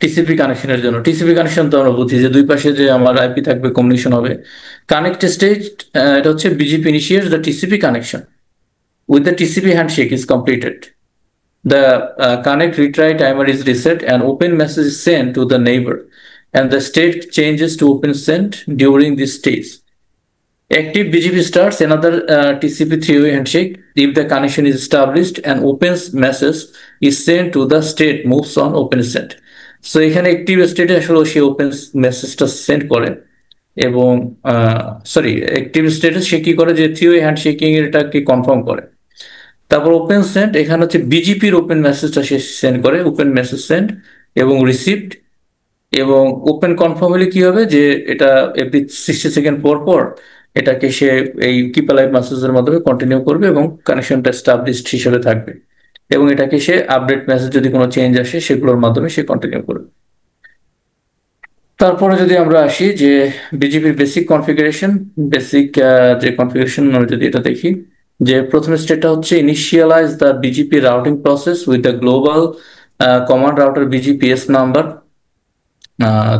TCP কানেকশনের জন্য। TCP connection তো আমরা বুঝি যে দুই পাশে যে আমার আইপি থাকবে, কমিউনিকেশন হবে। কানেক্ট স্টেজ, এটা হচ্ছে BGP initiates the TCP connection with the TCP handshake is completed. The connect retry timer is reset and open message is sent to the neighbor, and the state changes to open sent during this stage. Active BGP starts another TCP three-way handshake if the connection is established and opens message is sent to the state moves on open send. So এখানে active স্টেটে আসলে সে open মেসেজটা send করে এবং sorry active স্টেটে সে কি করে যে থ্রি-ওয়ে হ্যান্ডশেকিং এটাকে কনফার্ম করে। তারপর ওপেন সেন্ড, এখানে হচ্ছে বিজিপির ওপেন মেসেজটা সে সেন্ড করে, ওপেন মেসেজ সেন্ড এবং রিসিভড। এবং ওপেন কনফার্ম হলে কি হবে যে এটা এভরি 60 সেকেন্ড পর পর এটাকে সে এই কিপ অ্যালাইভ মেসেজের মাধ্যমে কন্টিনিউ করবে এবং কানেকশনটা এস্টাবলিশড হিসেবে থাকবে, এবং এটাকে সে আপডেট মেসেজ যদি কোনো চেঞ্জ আসে সেগুলোর মাধ্যমে সে কন্টিনিউ করবে। তারপরে যদি আমরা আসি যে বিজিপির বেসিক কনফিগারেশন, বেসিক যে কনফিগারেশন আমরা যদি এটা দেখি, যে প্রথম স্টেটটা হচ্ছে initialize the BGP routing process with the global command router BGP AS number.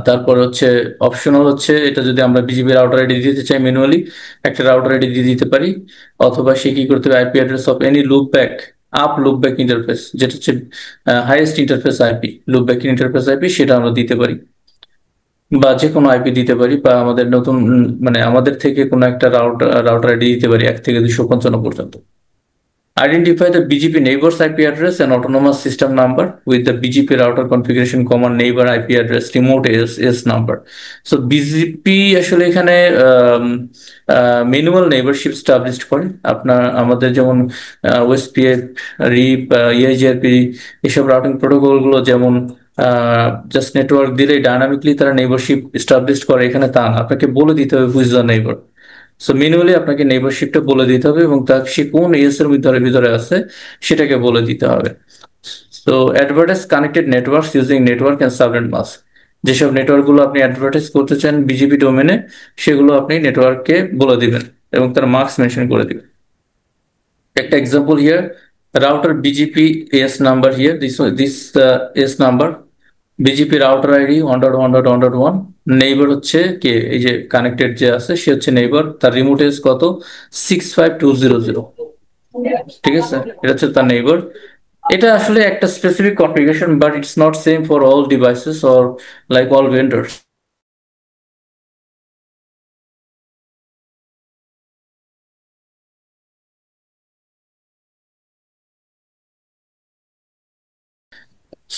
তারপর হচ্ছে অপশনাল হচ্ছে এটা যদি আমরা বিজিপি রাউটার আইডি দিতে চাই ম্যানুয়ালি একটা রাউটার আইডি দিয়ে দিতে পারি, অথবা সে কি করতে হবে IP address of any loopback up loopback interface, যেটা হচ্ছে highest interface IP, loopback interface IP সেটা আমরা দিতে পারি, বা যে কোনো আইপি দিতে পারি, বা আমাদের নতুন মানে আমাদের থেকে কোনো একটা রাউটার আইডি দিতে পারি 1 থেকে 255 পর্যন্ত। Identify the BGP neighbor's IP address and autonomous system number with the BGP router configuration common neighbor IP address remote S number. So BGP আসলে এখানে ম্যানুয়াল নেইবারশিপ স্টাবলিশড করে। আপনার আমাদের যেমন ওএসপিএফ, রিপ, ইআইজিআরপি এসব রাউটিং প্রোটোকলগুলো যেমন জাস্ট নেটওয়ার্ক দিলেই ডাইনামিকলি তারা নেইবারশিপ স্টাবলিশড করে, এখানে তা না, আপনাকে বলে দিতে হবে who's the neighbour. So manually আপনাকে নেইবারশিপটা বলে দিতে হবে এবং তার সে কোন এস এর ভিতরে আছে সেটাকে বলে দিতে হবে। So advertise connected networks using network and subnet mask, যেসব নেটওয়ার্ক গুলো আপনি অ্যাডভার্টাইজ করতে চান বিজিপি ডোমেনে সেগুলো আপনি নেটওয়ার্ককে বলে দিবেন এবং তার মার্কস মেনশন করে দিবেন। একটা example here, router BGP AS number here, this AS number BGP router ID 1.1.1.1, neighbour হচ্ছে কে, এই যে কানেক্টেড যে আছে সে হচ্ছে নেইবার, তার রিমোট এজ কত 65200। ঠিক আছে, এটা হচ্ছে তার নেইবার। এটা আসলে একটা specific configuration, but it's not same for all devices or like all vendors.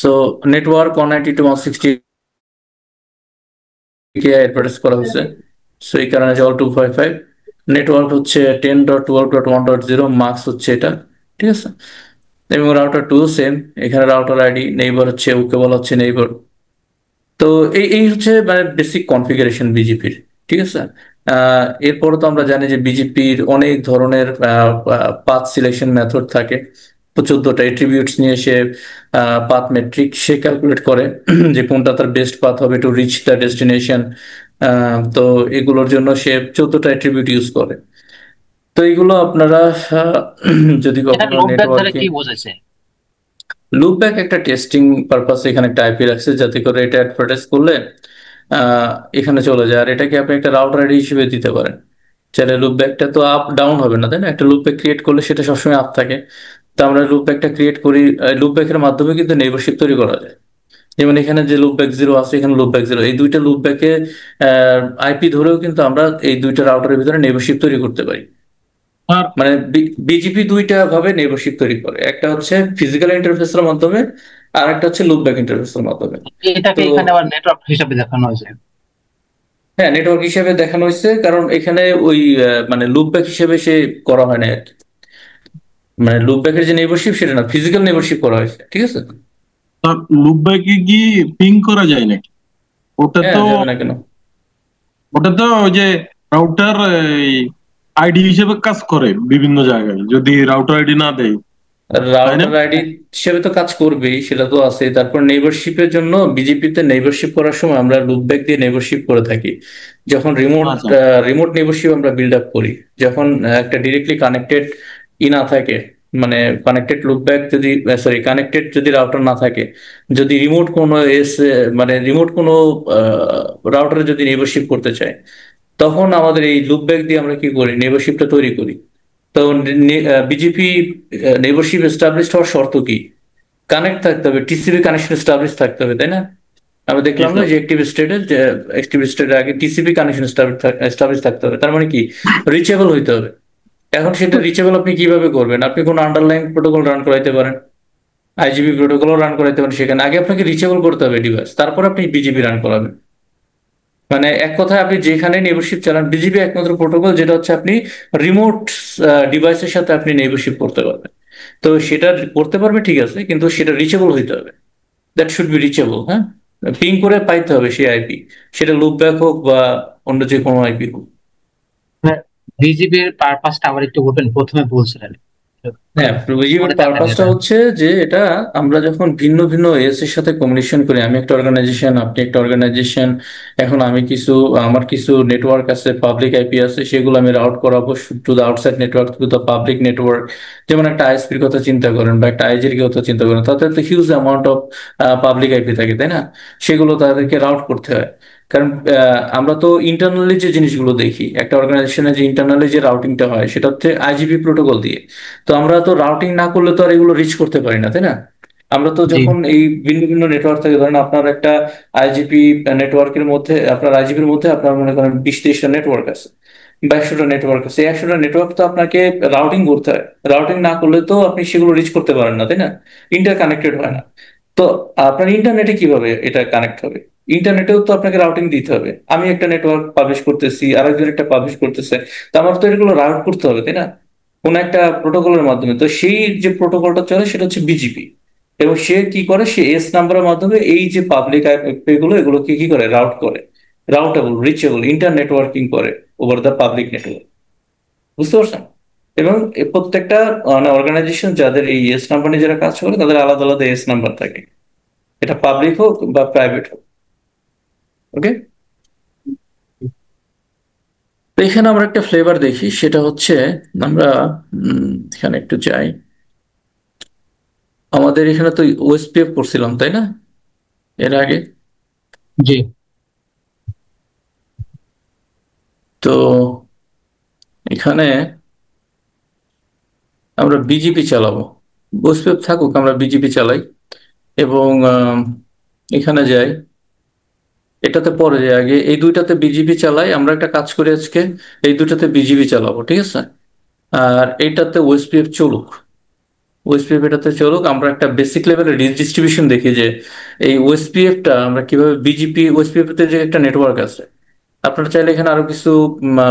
So network 192.160 K advertise করা হয়েছে, সো এই কারণে অল 255। নেটওয়ার্ক হচ্ছে 10.12.1.0, মার্কস হচ্ছে এটা। ঠিক আছে, এবং রাউটার টু সেম, এখানে রাউটার আইডি, নেইবার হচ্ছে ওকে বলা হচ্ছে নেইবার। তো এই এই হচ্ছে মানে বেসিক কনফিগারেশন বিজিপির। ঠিক আছে, এরপরও তো আমরা জানি যে বিজিপির অনেক ধরনের পাথ সিলেকশন মেথড থাকে, তো 14টা এট্রিবিউটস নিয়ে সে পাথ মেট্রিক সে ক্যালকুলেট করে যে কোনটা তার বেস্ট পাথ হবে টু রিচ দ্য ডেস্টিনেশন। তো এগুলোর জন্য সে 14টা এট্রিবিউট ইউজ করে। তো এগুলো আপনারা যদি এটা কখনো লোড ব্যাক ধরে নেটওয়ার্কে কি বোঝাচ্ছে? লুপব্যাক একটা টেস্টিং পারপাসে এখানে একটা আইপি রাখছে যাতে করে এটা অ্যাডভার্টাইজ করলে এখানে চলে যায়, আর এটাকে আপনি একটা রাউটার আইডি হিসেবে দিতে পারেন। চাইলে লুপব্যাকটা তো আপ ডাউন হবে না, তাই না? একটা লুপব্যাক ক্রিয়েট করলে সেটা সবসময় আপ থাকে। তো আমরা লুপব্যাকটা ক্রিয়েট করি, লুপব্যাকের মাধ্যমে কিন্তু নেইবারশিপ তৈরি করা যায়। যেমন এখানে যে লুপব্যাক জিরো আছে, এখানে লুপব্যাক জিরো, এই দুইটা লুপব্যাকে আইপি ধরেও কিন্তু আমরা এই দুইটা রাউটারের ভিতরে নেইবারশিপ তৈরি করতে পারি। আর মানে বিজিপি দুইটা ভাবে নেইবারশিপ তৈরি করে, একটা হচ্ছে ফিজিক্যাল ইন্টারফেসের মাধ্যমে আর একটা হচ্ছে লুপব্যাক ইন্টারফেসের মাধ্যমে। এটাকে তো এখানে আবার নেটওয়ার্ক হিসাবে দেখানো হয়েছে। হ্যাঁ, নেটওয়ার্ক হিসেবে দেখানো হয়েছে কারণ এখানে ওই মানে লুপব্যাক হিসেবে সে করা হয় না আর কি। মানে লুপব্যাকের যে নেইবারশিপ সেটা না, ফিজিক্যাল নেইবারশিপ করা হয়েছে। ঠিক আছে, লুপব্যাকে কি পিং করা যায় নাকি? ওটা হ্যাঁ তো যাবে না কেন। ওই যে রাউটার আইডি হিসেবে কাজ করে বিভিন্ন জায়গায়, যদি রাউটার আইডি না দেয়, তাই না? রাউটার আইডি হিসেবে তো কাজ করবেই, সেটা তো আছে। তারপর নেইবারশিপের জন্য বিজেপিতে নেইবারশিপ করার সময় আমরা লুপব্যাক দিয়ে নেইবারশিপ করে থাকি। যখন আচ্ছা। রিমোট নেইবারশিপ আমরা বিল্ড আপ করি, যখন একটা ডিরেক্টলি কানেক্টেড ই না থাকে, মানে কানেক্টেড লুপব্যাক যদি সরি কানেক্টেড যদি রাউটার না থাকে, যদি রিমোট কোনো মানে রিমোট কোনো রাউটারে যদি নেইবারশিপ করতে চায়, তখন আমাদের এই লুপব্যাক দিয়ে আমরা কি করি, নেইবারশিপটা তৈরি করি। তো বিজেপি নেইবারশিপ এস্টাবলিশ হওয়ার শর্ত কি? কানেক্ট থাকতে হবে, টিসিপি কানেকশন এস্টাবলিশ থাকতে হবে, তাই না? আমরা জি দেখলাম না স্যার। যে অ্যাক্টিভ স্টেটের আগে টিসিপি কানেকশন এস্টাবলিশ থাকতে হবে, তার মানে কি রিচেবল হইতে হবে। এখন সেটা রিচেবল আপনি কিভাবে করবেন? আপনি কোনো আন্ডারলাইন প্রোটোকল রান করাইতে পারেন, আইজিপি প্রোটোকলও রান করাইতে পারেন, সেখানে আগে আপনাকে রিচেবল করতে হবে ডিভাইস, তারপর আপনি বিজিপি রান করাবেন। মানে এক কথায় আপনি যেখানে নেইবারশিপ চালান, বিজিপি একমাত্র প্রোটোকল যেটা হচ্ছে আপনি রিমোট ডিভাইসের সাথে আপনি নেইবারশিপ করতে পারবেন। তো সেটা করতে পারবে ঠিক আছে, কিন্তু সেটা রিচেবল হইতে হবে। দ্যাট শুড বি রিচেবল, হ্যাঁ। পিং করে পাইতে হবে সেই আইপি, সেটা লুপ ব্যাক হোক বা অন্য যে কোনো আইপি হোক। বিজিবির পারপাসটা আবার একটু বলবেন, প্রথমে বলছিলেন। হ্যাঁ, মনে প্রভিজিভের থাকে না পারপাসটা এটা। হচ্ছে যে এটা আমরা যখন ভিন্ন ভিন্ন এস এর সাথে কমিউনিকেশন করি, আমি একটা অর্গানাইজেশন, আপনি একটা অর্গানাইজেশন, এখন আমি কিছু, আমার কিছু নেটওয়ার্ক আছে, পাবলিক আইপি আছে, সেগুলো আমি রাউট করাবো to the outside network, to the public network. যেমন একটা আইএসপির কথা চিন্তা করেন বা একটা আইজির কথা চিন্তা করেন, তাতে তো huge amount of public IP থাকে, তাই না? সেগুলো তাদেরকে রাউট করতে হয়। কারণ আমরা তো ইন্টারনালি যে জিনিসগুলো দেখি, একটা অর্গানাইজেশনে যে ইন্টারনালি যে রাউটিংটা হয় সেটা হচ্ছে আইজিপি প্রোটোকল দিয়ে। তো আমরা তো রাউটিং না করলে তো আর এগুলো রিচ করতে পারি না, তাই না? আমরা তো জি যখন এই ভিন্ন ভিন্ন নেটওয়ার্ক থেকে, ধরেন আপনার একটা আইজিপি নেটওয়ার্কের মধ্যে, আপনার আইজিপির মধ্যে আপনার মনে করেন 20-30টা নেটওয়ার্ক আছে বা 100টা নেটওয়ার্ক আছে, 100টা নেটওয়ার্ক তো আপনাকে রাউটিং করতে হয়। রাউটিং না করলে তো আপনি সেগুলো রিচ করতে পারেন না, তাই না? ইন্টার কানেক্টেড হয় না। তো আপনার ইন্টারনেটে কিভাবে এটা কানেক্ট হবে? ইন্টারনেটেও তো আপনাকে রাউটিং দিতে হবে। আমি একটা নেটওয়ার্ক পাবলিশ করতেছি, আরেকজন একটা পাবলিশ করতেছে, তো আমার তো এগুলো রাউট করতে হবে, তাই না? কোন একটা প্রোটোকলের মাধ্যমে। তো সেই যে প্রোটোকলটা চলে সেটা হচ্ছে বিজিপি। এবং সে কি করে, সে এস নাম্বারের মাধ্যমে এই যে পাবলিক এগুলো, এগুলোকে কি করে, রাউট করে। রাউটেবল, রিচেবল, ইন্টার নেটওয়ার্কিং করে ওভার দ্য পাবলিক নেটওয়ার্ক। বুঝতে পারছেন? এবং প্রত্যেকটা মানে অর্গানাইজেশন যাদের এই এস নাম্বার নিয়ে যারা কাজ করে, তাদের আলাদা আলাদা এস নাম্বার থাকে, এটা পাবলিক হোক বা প্রাইভেট হোক। ওকে। তো এখানে আমরা একটা ফ্লেভার দেখি, সেটা হচ্ছে আমরা এখানে একটু যাই। আমাদের এখানে তো ওএসপিএফ করছিলাম, তাই না, এর আগে? জি তো এখানে আমরা বিজিপি চালাবো। ওএসপিএফ থাকুক, আমরা বিজিপি চালাই। এবং এখানে যাই, এটাতে পরে যাই, আগে এই দুইটাতে বিজিপি চালাই। আমরা একটা কাজ করি আজকে, এই দুটাতে বিজিপি চালাবো, ঠিক আছে? আর এইটাতে ওএসপিএফ চলুক। ওএসপিএফ এটাতে চলুক, আমরা একটা বেসিক লেভেলের ডিস্ট্রিবিউশন দেখি যে এই ওএসপিএফটা আমরা কিভাবে, বিজিপি ওএসপিএফ তে যে একটা নেটওয়ার্ক আছে, আপনারা চাইলে এখানে আরো কিছু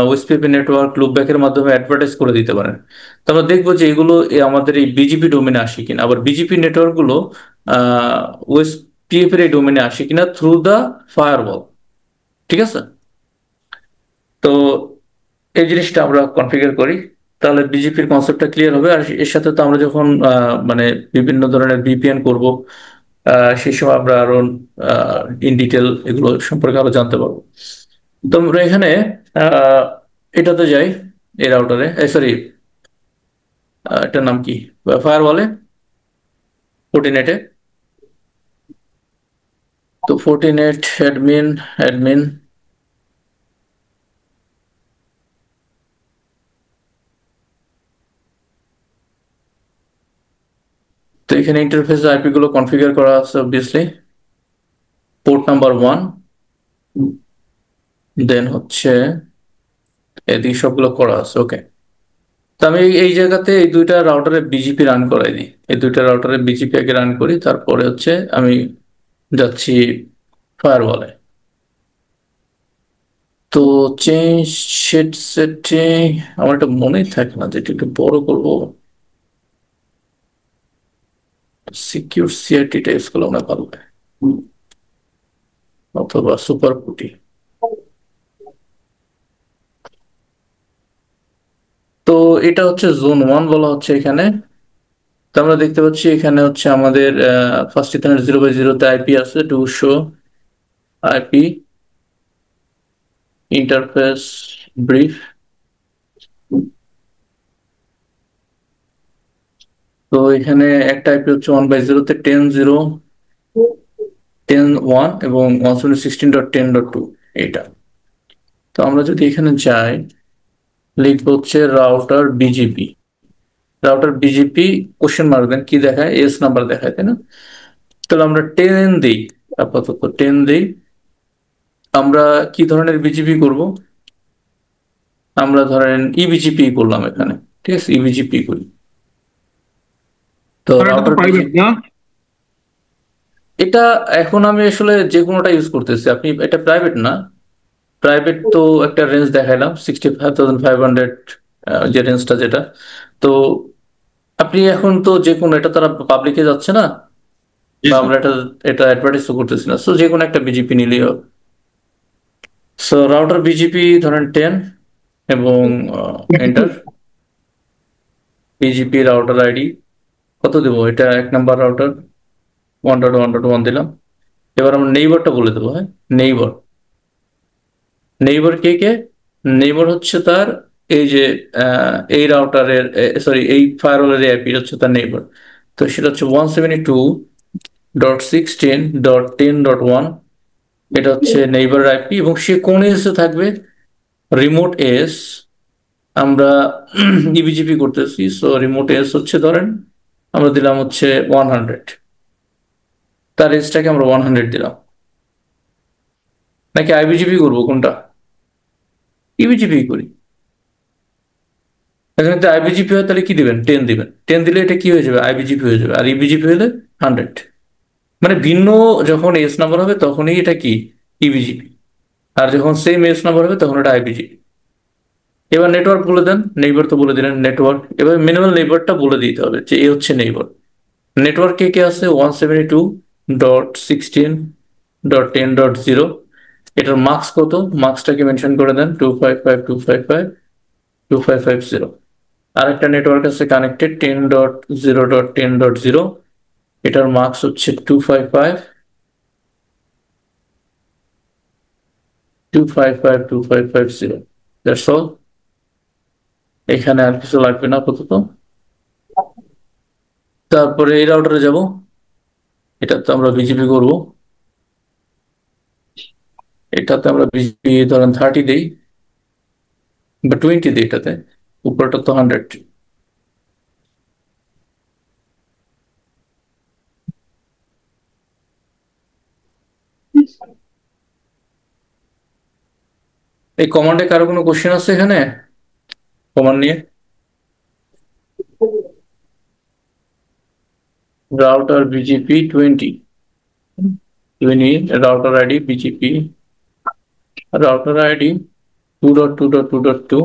ওএসপিপি নেটওয়ার্ক লুপব্যাকের মাধ্যমে অ্যাডভার্টাইজ করে দিতে পারেন। তো আমরা দেখবো যে এগুলো আমাদের এই বিজিপি ডোমেনে আসে কিনা, আবার বিজিপি নেটওয়ার্ক গুলো ওএসপিএফ এর এই ডোমেনে আসে কিনা থ্রু দা ফায়ারওয়াল। ঠিক আছে? তো এই জিনিসটা আমরা কনফিগার করি, তাহলে বিজেপির কনসেপ্টটা ক্লিয়ার হবে। আর এর সাথে তো আমরা যখন মানে বিভিন্ন ধরনের ভিপিএন করব, সেই সময় আমরা আরো ইন ডিটেল এগুলো সম্পর্কে আরো জানতে পারবো। তো আমরা এখানে আহ, এটাতে যাই, এই রাউটারে, সরি, এটার নাম কি, ফায়ারওয়ালে, ফোর্টিনেটে। তো ফোর্টিনেট অ্যাডমিন, অ্যাডমিন। তো এখানে ইন্টারফেস আইপি গুলো কনফিগার করা আছে অবভিয়াসলি। পোর্ট নাম্বার 1, দেন হচ্ছে এদিকে সবগুলো করা আছে, ওকে। তো আমি এই জায়গাতে এই দুইটা রাউটারে বিজিপি রান করাই দিই, এই দুইটা রাউটারে বিজিপি আগে রান করি, তারপরে হচ্ছে আমি যাচ্ছি ফায়ারওয়ালে। তো চেঞ্জ সেটিং, আমার এটা মনেই থাকে না, যেটা একটু বড় করবো। সিকিউর সিআরটি টাইপস গুলো মনে হয় ভালো হয়, অথবা সুপার পুটি। তো এটা হচ্ছে জোন 1 বলা হচ্ছে এখানে। তো আমরা দেখতে পাচ্ছি এখানে হচ্ছে আমাদের ফার্স্ট ইথারনেট 0/0 তে আইপি আছে 200, আইপি ইন্টারফেস ব্রিফ। তো এখানে একটা আইপি হচ্ছে 1/0-তে 10.0, 10.1 এবং 116.10.2 এটা। তো আমরা যদি এখানে যাই, লিখবো হচ্ছে রাউটার বিজিপি কোশ্চেন মার্ক দেন, কি দেখায়? এস নাম্বার দেখায়, তাই না? তাহলে আমরা 10 দিই, আপাতত 10 দিই। আমরা কি ধরনের বিজিপি করব? আমরা ধরেন ইবিজিপি করলাম এখানে, ঠিক আছে, ইবিজিপি করি। তো স্যার এটা তো রাউটার প্রাইভেট বিজিপি না? এটা এখন আমি আসলে যে কোনোটা ইউজ করতেছি। আপনি এটা প্রাইভেট না, প্রাইভেট তো একটা রেঞ্জ দেখাইলাম 65,500, যে রেঞ্জটা যেটা। তো আপনি এখন তো যে কোনো, এটা তারা পাবলিকে যাচ্ছে না, জি বা স্যার। আমরা এটা এটা অ্যাডভার্টাইজও করতেছি না, সো যে কোনো একটা বিজিপি নিলেই হবে। সো রাউটার বিজিপি ধরেন 10 এবং এন্টার। বিজিপি রাউটার আইডি কত দেবো? এটা 1 নাম্বার রাউটার, 1.1.1 দিলাম। এবার আমরা নেইবারটা বলে দেবো। হ্যাঁ, নেইবার। নেইবার কে কে? নেইবার হচ্ছে তার এই যে এই রাউটারের, সরি, এই ফায়ারওয়ালের আইপি হচ্ছে তার নেইবার। তো সেটা হচ্ছে 172.16.10.1। এটা হচ্ছে নেইবার আইপি, এবং সে কোন এসে থাকবে? Remote S. আমরা ইবিজিপি করতেছি, সো রিমোট এস হচ্ছে ধরেন আমরা দিলাম হচ্ছে 100, তার এসটাকে আমরা 100 দিলাম। নাকি আইবিজিপি করবো, কোনটা? ইবিজিপি করি। এখানে যদি আইবিজিপি হয় তাহলে কি দিবেন? 10 দিবেন। 10 দিলে এটা কি হয়ে যাবে? আইবিজিপি হয়ে যাবে। আর ইবিজিপি হলে 100। মানে ভিন্ন, যখন এস নাম্বার হবে তখনই এটা কি? ইবিজিপি। আর যখন সেম এস নাম্বার হবে তখন এটা আইবিজিপি। এবার নেটওয়ার্ক বলে দেন। নেইবার তো বলে দিলেন নেটওয়ার্ক। এবার মিনিমাল নেইবারটা বলে দিতে হবে যে এ হচ্ছে নেইবার। নেটওয়ার্ক কে কে আছে? 172.16.10.0। এটার মার্কস কত? মার্কসটাকে মেনশন করে দেন, 255.255.255.0। আরেকটা নেটওয়ার্ক আছে কানেক্টেড 10.0.10.0। এটার মার্কস হচ্ছে 255.255.255.0। That's all. এখানে আর কিছু লাগবে না আপাতত। তারপরে এই রাউটারে যাব, এটাতে আমরা বিজিপি করব। এটাতে আমরা বিজিপি ধরেন 30 দিই বা 20 দিই এটাতে। উপরটা তো 100। এই কমান্ডে কারো কোনো কোশ্চেন আছে এখানে? কমান্ড নিয়ে? Router BGP 20 router ID BGP router ID 2.2.2.2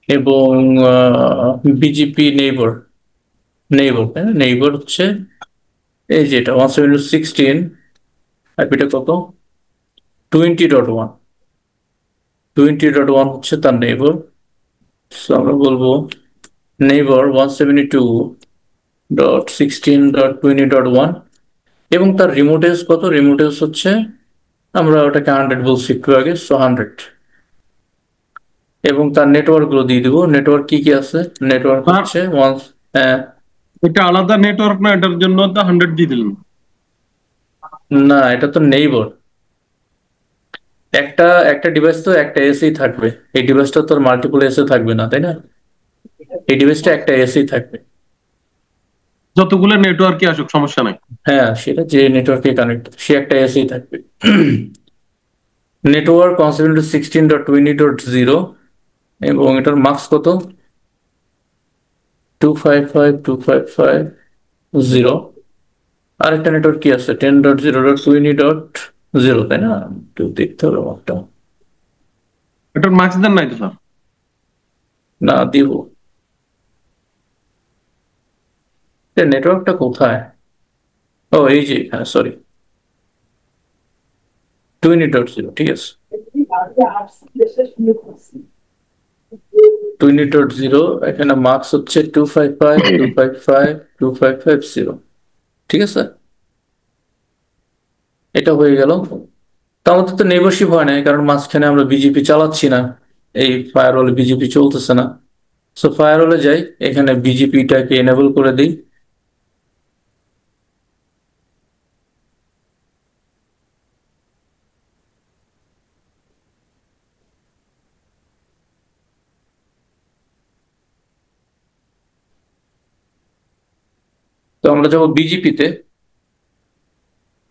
এবং বিজিপি নেইবার। নেইবার, তাই না? নেইবার হচ্ছে এই যে এটা 172.16, আইপিটা কত? 20.1। 20.1 হচ্ছে তার নেইবার। সো আমরা বলবো নেইবার 172.16.20.1। এবং তার রিমোটেস কত? রিমোটেস হচ্ছে, আমরা ওটাকে 100 বলছি একটু আগে, সো 100। এবং তার নেটওয়ার্ক গুলো দিয়ে দিব। নেটওয়ার্ক কি কি আছে? নেটওয়ার্ক স্যার হচ্ছে ওয়ান। এটা আলাদা নেটওয়ার্ক না, এটার জন্য তো 100 দিয়ে দিলেন। না, এটা তো নেইবার। একটা একটা ডিভাইস তো একটা এসেই থাকবে। এই ডিভাইসটা তো মাল্টিপল এসে থাকবে না, তাই না? এই ডিভাইসটা একটা এসেই থাকবে। যতগুলো নেটওয়ার্কই আসুক সমস্যা নাই। হ্যাঁ, সেটা যে নেটওয়ার্কে কানেক্ট, সে একটা এসেই থাকবে। নেটওয়ার্ক 172.16.20.0 এবং এটার মার্কস কত? 255.255.0। আরেকটা নেটওয়ার্ক কি আছে? 10.0.20.0, তাই না? একটু দেখতে হবে আমারটা। এটার মার্কস দেন নাই তো স্যার? না, দিব। নেটওয়ার্কটা কোথায়? ও, এই যে এখানে, সরি, 20.0, ঠিক আছে। 20.0, এখানে মার্কস হচ্ছে 255.255.255.0, ঠিক আছে। এটা হয়ে গেল। তো আমাদের তো নেইবারশিপ হয় না, কারণ মাঝখানে আমরা বিজেপি চালাচ্ছি না। এই ফায়ারওয়াল বিজেপি চলতেছে না। সো ফায়ারওয়ালে যাই, এখানে বিজিপিটাকে এনেবল করে দিই। তো আমরা যাবো বিজিপিতে।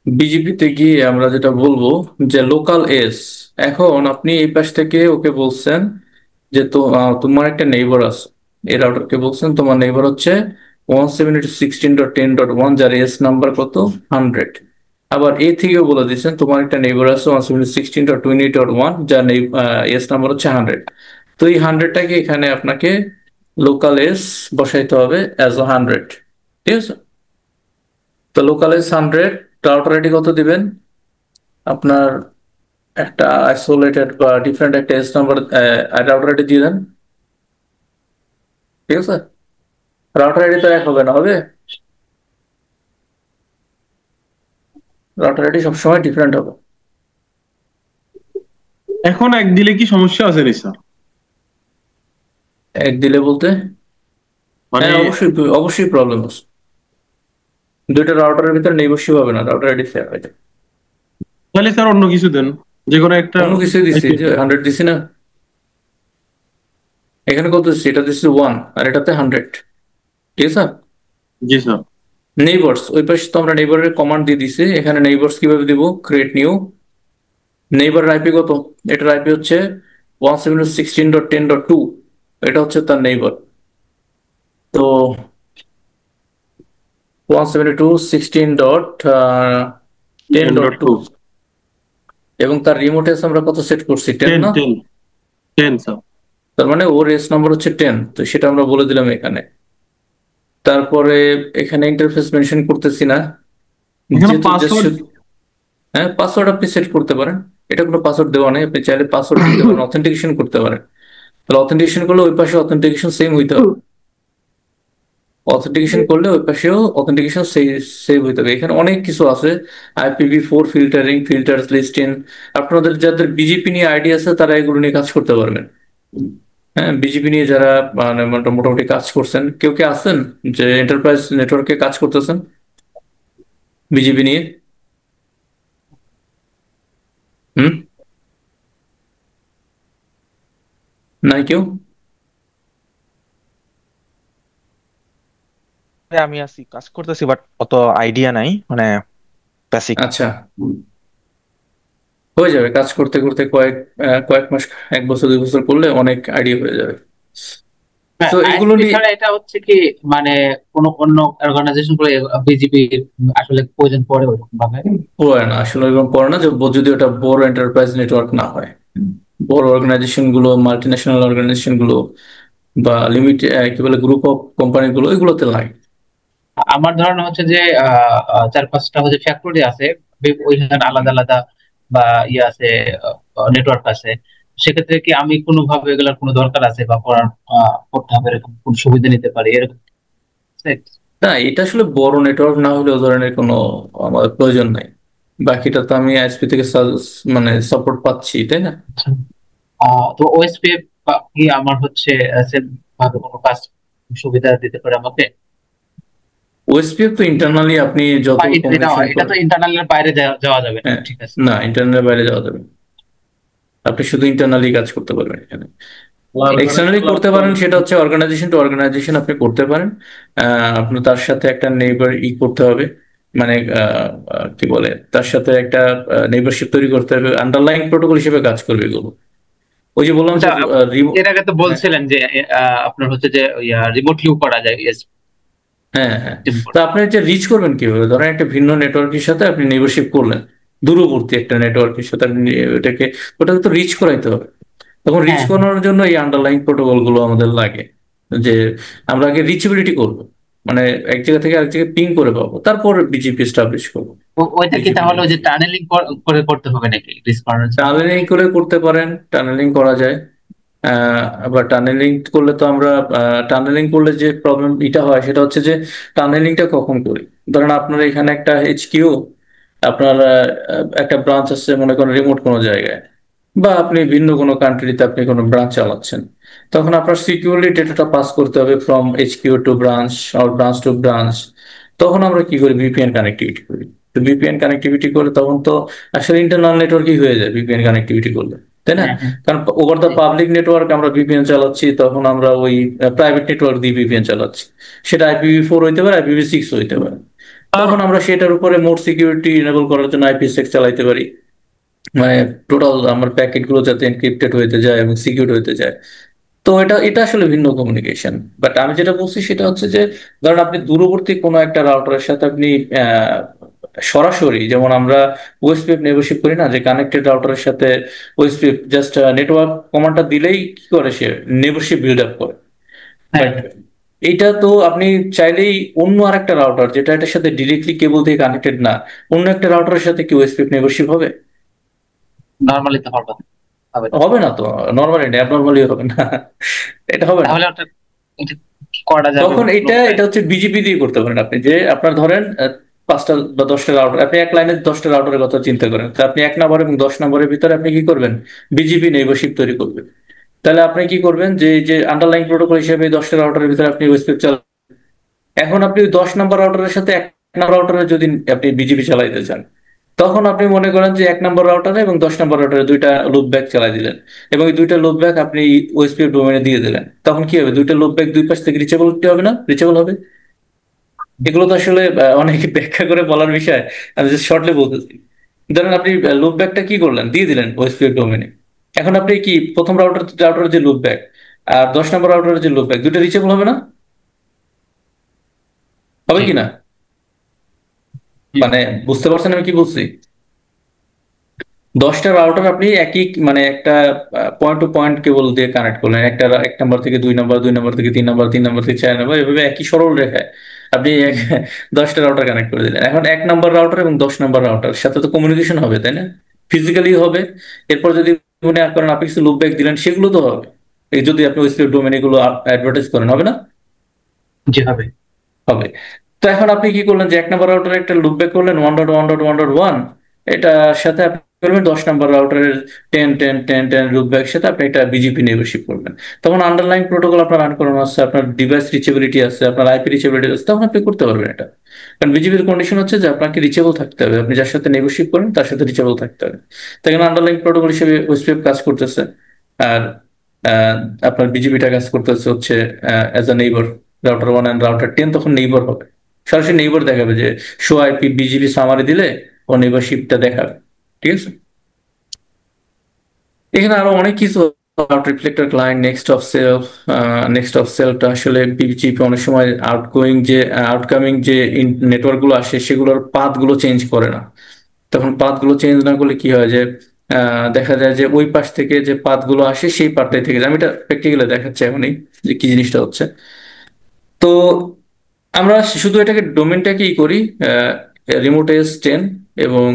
বিজিপিতে গিয়ে আমরা যেটা বলবো যে লোকাল এস। এখন আপনি এই পাশ থেকে ওকে বলছেন যে তোমার একটা নেইবার আছে, এই রাউটারকে বলছেন তোমার নেইবার হচ্ছে 172.16.10.1, যার এস নাম্বার কত 100। আবার এ থেকেও বলে দিচ্ছেন তোমার একটা নেইবার আছে 172.16.20.1, যার এস নাম্বার হচ্ছে 100। তো এই 100টাকে এখানে আপনাকে লোকাল এস বসাইতে হবে অ্যাজ 100। ঠিক আছে, তো লোকাল এস 100, রাউটার আইডি কত দিবেন আপনার, একটা আইসোলেটেড বা ডিফারেন্ট একটা এস নাম্বার রাউটার আইডি দিয়ে দেন। ঠিক আছে, রাউটার আইডি তো এক হবে না, হবে? রাউটার আইডি সবসময় ডিফারেন্ট হবে। এখন এক দিলে কি সমস্যা আছে রে স্যার? এক দিলে বলতে? মানে হ্যাঁ, অবশ্যই অবশ্যই প্রবলেম আছে। দুইটা রাউটারের ভিতরে নির্ভরশীল হবে না, রাউটার আইডি শেয়ার হয়ে যায়। তাহলে স্যার অন্য কিছু দেন, যে কোনো একটা। অন্য কিছুই দিচ্ছি, যে 100 দিছি না, এখানে কত দিচ্ছি, এটা দিচ্ছি 1 আর এটাতে 100। ঠিক আছে, জি স্যার। নেইবার্স ওই পাশে তো আমরা নেইবারের কমান্ড দিয়ে দিছি। এখানে নেইবার্স কিভাবে দিব, ক্রিয়েট নিউ। নেইবার আইপি কত, এটার আইপি হচ্ছে 172.16.10.2, এটা হচ্ছে তার নেইবার। তো 172.16.10.2, 10.2। এবং তার রিমোট এস আমরা কত সেট করছি, 10 10 না? 10 10 স্যার। তার মানে ওর এস নাম্বার হচ্ছে 10, তো সেটা আমরা বলে দিলাম এখানে। তারপরে এখানে ইন্টারফেস মেনশন করতেছি না, এখানে যেহেতু পাসওয়ার্ড। হ্যাঁ, পাসওয়ার্ড আপনি সেট করতে পারেন, এটা কোনো পাসওয়ার্ড দেওয়া নেই, আপনি চাইলে পাসওয়ার্ড দিতে পারেন, অথেন্টিকেশন করতে পারেন। তাহলে অথেন্টিকেশন করলে ওই পাশে অথেন্টিকেশন সেম হইতে হবে, অথেন্টিকেশন করলে ওই পাশেও অথেন্টিকেশন সেভ হইতে হবে। এখানে অনেক কিছু আছে, IPv4 ফিল্টারিং, ফিল্টারস লিস্টিং। আপনাদের যাদের বিজেপি নিয়ে আইডিয়া আছে তারা এগুলো নিয়ে কাজ করতে পারবেন। হ্যাঁ, বিজেপি নিয়ে যারা মানে মোটামুটি কাজ করছেন, কেউ কে আছেন যে এন্টারপ্রাইজ নেটওয়ার্কে কাজ করতেছেন বিজেপি নিয়ে? হুম, নাই কেউ? আমি আছি, কাজ করতেছি, বাট অত আইডিয়া নাই, মানে বেসিক। আচ্ছা, হয়ে যাবে, কাজ করতে করতে কয়েক মাস, 1 বছর 2 বছর করলে অনেক আইডিয়া হয়ে যাবে। তো এগুলো আইএসপি নিয়ে ছাড়া এটা হচ্ছে কি, মানে কোন অন্য অর্গানাইজেশন করে বিজেপি আসলে প্রয়োজন পড়ে ওরকম ভাবে? পড়ে না আসলে, এরকম পড়ে না, যে যদি ওটা বড় এন্টারপ্রাইজ নেটওয়ার্ক না হয়। বড় অর্গানাইজেশন গুলো, মাল্টি ন্যাশনাল অর্গানাইজেশন গুলো বা কি বলে গ্রুপ অফ কোম্পানি গুলো, এগুলোতে লাগে। আমার ধারণা হচ্ছে যে 4-5টা হচ্ছে ফ্যাক্টরি আছে, ওইখানে আলাদা আলাদা বা ইয়ে আছে, নেটওয়ার্ক আছে। সেক্ষেত্রে কি আমি কোনোভাবে এগুলোর কোনো দরকার আছে বা করতে হবে, এরকম কোন সুবিধা নিতে পারি এরকম আছে? না, এটা আসলে বড় নেটওয়ার্ক না হলে ও ধরনের কোনো আমার প্রয়োজন নাই। বাকিটা তো আমি আইএসপি থেকে মানে সাপোর্ট পাচ্ছি, তাই না? তো ওএসপি কি আমার হচ্ছে same ভাবে কোনো কাজ সুবিধা দিতে পারে আমাকে? ওএসপিএফ তো ইন্টারনালি আপনি যত কমিউনিকেশন এটা তো করেন। ইন্টারনালের বাইরে যাওয়া যাবে না, হ্যাঁ, ঠিক আছে। না, ইন্টারনেটের বাইরে যাওয়া যাবে না। আপনি শুধু ইন্টারনালি কাজ করতে পারবেন এখানে। এক্সটার্নালি করতে পারেন, সেটা হচ্ছে অর্গানাইজেশন টু অর্গানাইজেশন আপনি করতে পারেন। আপনার তার সাথে একটা নেইবার করতে হবে, মানে কি বলে, তার সাথে একটা নেইবারশিপ তৈরি করতে হবে, আন্ডারলাইন প্রোটোকল হিসেবে কাজ করবে এগুলো। ওই যে বললাম যে ওটা এর আগে তো বলছিলেন যে আপনার হচ্ছে যে রিমোটলিও করা যায়, ইয়েস। হ্যাঁ, হ্যাঁ। তো আপনি এটা রিচ করবেন কিভাবে, ধরেন একটা ভিন্ন নেটওয়ার্কের সাথে আপনি নেইবারশিপ করলেন, দূরবর্তী একটা নেটওয়ার্কের সাথে আপনি ওটাকে তো রিচ করাইতে হবে। তখন রিচ হ্যাঁ, করানোর জন্য এই আন্ডারলাইন প্রোটোকল গুলো আমাদের লাগে, যে আমরা আগে রিচেবিলিটি করব, মানে এক জায়গা থেকে আরেক জায়গায় পিং করে পাবো, তারপর বিজিপি এস্টাবলিশ করবো। ওইটা কি বিজিপি তাহলে ওই যে টানেলিং করে করতে হবে নাকি রিস্ক করার জন্য? টানেলিং করে করতে পারেন, টানেলিং করা যায়। আবার টানেলিং করলে তো আমরা টানেলিং করলে যে প্রবলেম এটা হয় সেটা হচ্ছে যে টানেলিংটা কখন করি, ধরেন আপনার এখানে একটা HQ, আপনার একটা ব্রাঞ্চ আছে মনে করেন রিমোট কোনো জায়গায়, বা আপনি ভিন্ন কোনো কান্ট্রিতে আপনি কোনো ব্রাঞ্চ চালাচ্ছেন, তখন আপনার সিকিউরলি ডেটাটা পাস করতে হবে ফ্রম HQ টু ব্রাঞ্চ আর ব্রাঞ্চ টু ব্রাঞ্চ। তখন আমরা কি করি, VPN কানেক্টিভিটি করি। তো VPN কানেক্টিভিটি করে তখন তো আসলে ইন্টারনাল নেটওয়ার্কই হয়ে যায় VPN কানেক্টিভিটি করলে, তাই না? হ্যাঁ, হ্যাঁ, কারণ over the G, public network আমরা VPN চালাচ্ছি, তখন আমরা ওই প্রাইভেট নেটওয়ার্ক দিয়ে VPN চালাচ্ছি। সেটা IPv4 হইতে পারে, IPv6 হইতে পারে। আর তখন আমরা সেটার উপরে মোর সিকিউরিটি এনেবল করার জন্য IPsec চালাইতে পারি, মানে টোটাল আমার প্যাকেট গুলো যাতে এনক্রিপ্টেড হইতে যায় এবং সিকিউর হইতে যায়। তো এটা এটা আসলে ভিন্ন কমিউনিকেশন। বাট আমি যেটা বলছি সেটা হচ্ছে যে, ধরেন আপনি দূরবর্তী কোনো একটা রাউটারের সাথে আপনি আহ, সরাসরি, যেমন আমরা ওএসপিএফ নেগোশিয়েট করি না, যে কানেক্টেড রাউটারের সাথে ওএসপিএফ জাস্ট নেটওয়ার্ক কমান্ডটা দিলেই কি করে, সে নেগোশিয়েট বিল্ড আপ করে। হ্যাঁ, বাট এইটা তো আপনি চাইলেই অন্য আরেকটা রাউটার যেটা এটার সাথে ডিরেক্টলি কেবল দিয়ে কানেক্টেড না, অন্য একটা রাউটারের সাথে কি ওএসপিএফ নেগোশিয়েট হবে? নর্মালি তো হবে না, হবে না। হবে না তো, নর্মালি অ্যাবনর্মালি হবে না, এটা হবে না। তাহলে ওটা কি করা যাবে তখন কোনো এটা উপায়? এটা হচ্ছে বিজিপি দিয়ে করতে পারেন আপনি, যে আপনার ধরেন 5টা বা 10টা রাউটার, আপনি এক লাইনে 10টা রাউটারের কথা চিন্তা করেন, তো আপনি 1 নম্বর এবং 10 নম্বরের ভিতরে আপনি কি করবেন, বিজিপি নেইবারশিপ তৈরি করবেন। তাহলে আপনি কি করবেন, যে যে আন্ডারলাইন প্রোটোকল হিসেবে 10টা রাউটারের ভিতরে আপনি ওয়েসপেক চাল, এখন আপনি ওই 10 নম্বর রাউটারের সাথে 1 নম্বর রাউটারে যদি আপনি বিজিপি চালাইতে চান, তখন আপনি মনে করেন যে 1 নম্বর রাউটারে এবং 10 নম্বর রাউটারে দুইটা লুপ ব্যাক চালাই দিলেন, এবং এই দুইটা লুপ ব্যাক আপনি ওএসপি ডোমেনে দিয়ে দিলেন। তখন কি হবে, দুইটা লুপ ব্যাক দুই পাশ থেকে রিচেবল হবে না, রিচেবল হবে। এগুলো তো আসলে অনেক ব্যাখ্যা করে বলার বিষয়, আমি জাস্ট শর্টলি বলতেছি। ধরেন আপনি লুপ ব্যাকটা কি করলেন, দিয়ে দিলেন ওএসপি ডোমেনে। এখন আপনি কি প্রথম রাউটারের যে লুপ ব্যাক আর 10 নম্বর রাউটারের যে লুপ ব্যাক, দুইটা রিচেবল হবে না, হবে জি, কি না? হুম, মানে বুঝতে পারছেন আমি কি বলছি? 10টা রাউটার আপনি একই, মানে একটা পয়েন্ট টু পয়েন্ট কেবল দিয়ে কানেক্ট করলেন, একটা 1 নম্বর থেকে 2 নম্বর, 2 নম্বর থেকে 3 নম্বর, 3 নম্বর থেকে 4 নম্বর, এভাবে একই সরল রেখায় আপনি হুম, 10টা রাউটার কানেক্ট করে দিলেন। এখন 1 নম্বর রাউটার এবং 10 নম্বর রাউটার সাথে তো কমিউনিকেশন হবে, তাই না? ফিজিক্যালি হবে। এরপর যদি মনে করেন আপনি কিছু লুপ ব্যাক দিলেন, সেগুলো তো হবে। এই যদি আপনি ওই ডোমেন এগুলো অ্যাডভার্টাইজ করেন, হবে না? জি হবে। হবে। তো এখন আপনি কি করলেন, যে 1 নম্বর রাউটারে একটা লুপ ব্যাক করলেন 1.1.1.1, এটার সাথে আপনি করবেন 10 নম্বর রাউটারের 10 লুপ ব্যাক সাথে আপনি একটা বিজিপি নেইবারশিপ করবেন। তখন আন্ডারলাইন প্রোটোকল আপনার রান করানো আছে, আপনার ডিভাইস রিচেবিলিটি আছে, আপনার আইপি রিচেবিলিটি আছে, তখন আপনি করতে পারবেন এটা। কারণ বিজিপির কন্ডিশন হচ্ছে যে আপনাকে রিচেবল থাকতে হবে, আপনি যার সাথে নেগোশিয়েট করেন তার সাথে রিচেবল থাকতে হবে। তাই জন্য আন্ডারলাইন প্রোটোকল হিসেবে ওএসপিএফ কাজ করতেছে। আর আহ, আপনার বিজিপিটা কাজ করতেছে হচ্ছে as a neighbour, router 1 and router 10 তখন নেইবার হবে। সরাসরি নেইবার দেখাবে, যে শো আইপি বিজিপি সামারি দিলে ও নেইবারশিপটা দেখাবে। ঠিক আছে, এখানে আরো অনেক কিছু, রিফ্লেক্টর ক্লায়েন্ট, নেক্সট অফ সেলফটা আসলে বিজিপি অনেক সময় আউটগোয়িং যে আউটকামিং যে নেটওয়ার্ক গুলো আসে সেগুলোর পাথ গুলো চেঞ্জ করে না। তখন পাথ গুলো চেঞ্জ না করলে কি হয়, যে দেখা যায় যে ওই পাশ থেকে যে পাথ গুলো আসে সেই পাথটাই থেকে যায়। আমি এটা প্র্যাকটিক্যালি দেখাচ্ছি এখনই যে কি জিনিসটা হচ্ছে। তো আমরা শুধু এটাকে ডোমেনটাকে ই করি, রিমোট এস 10 এবং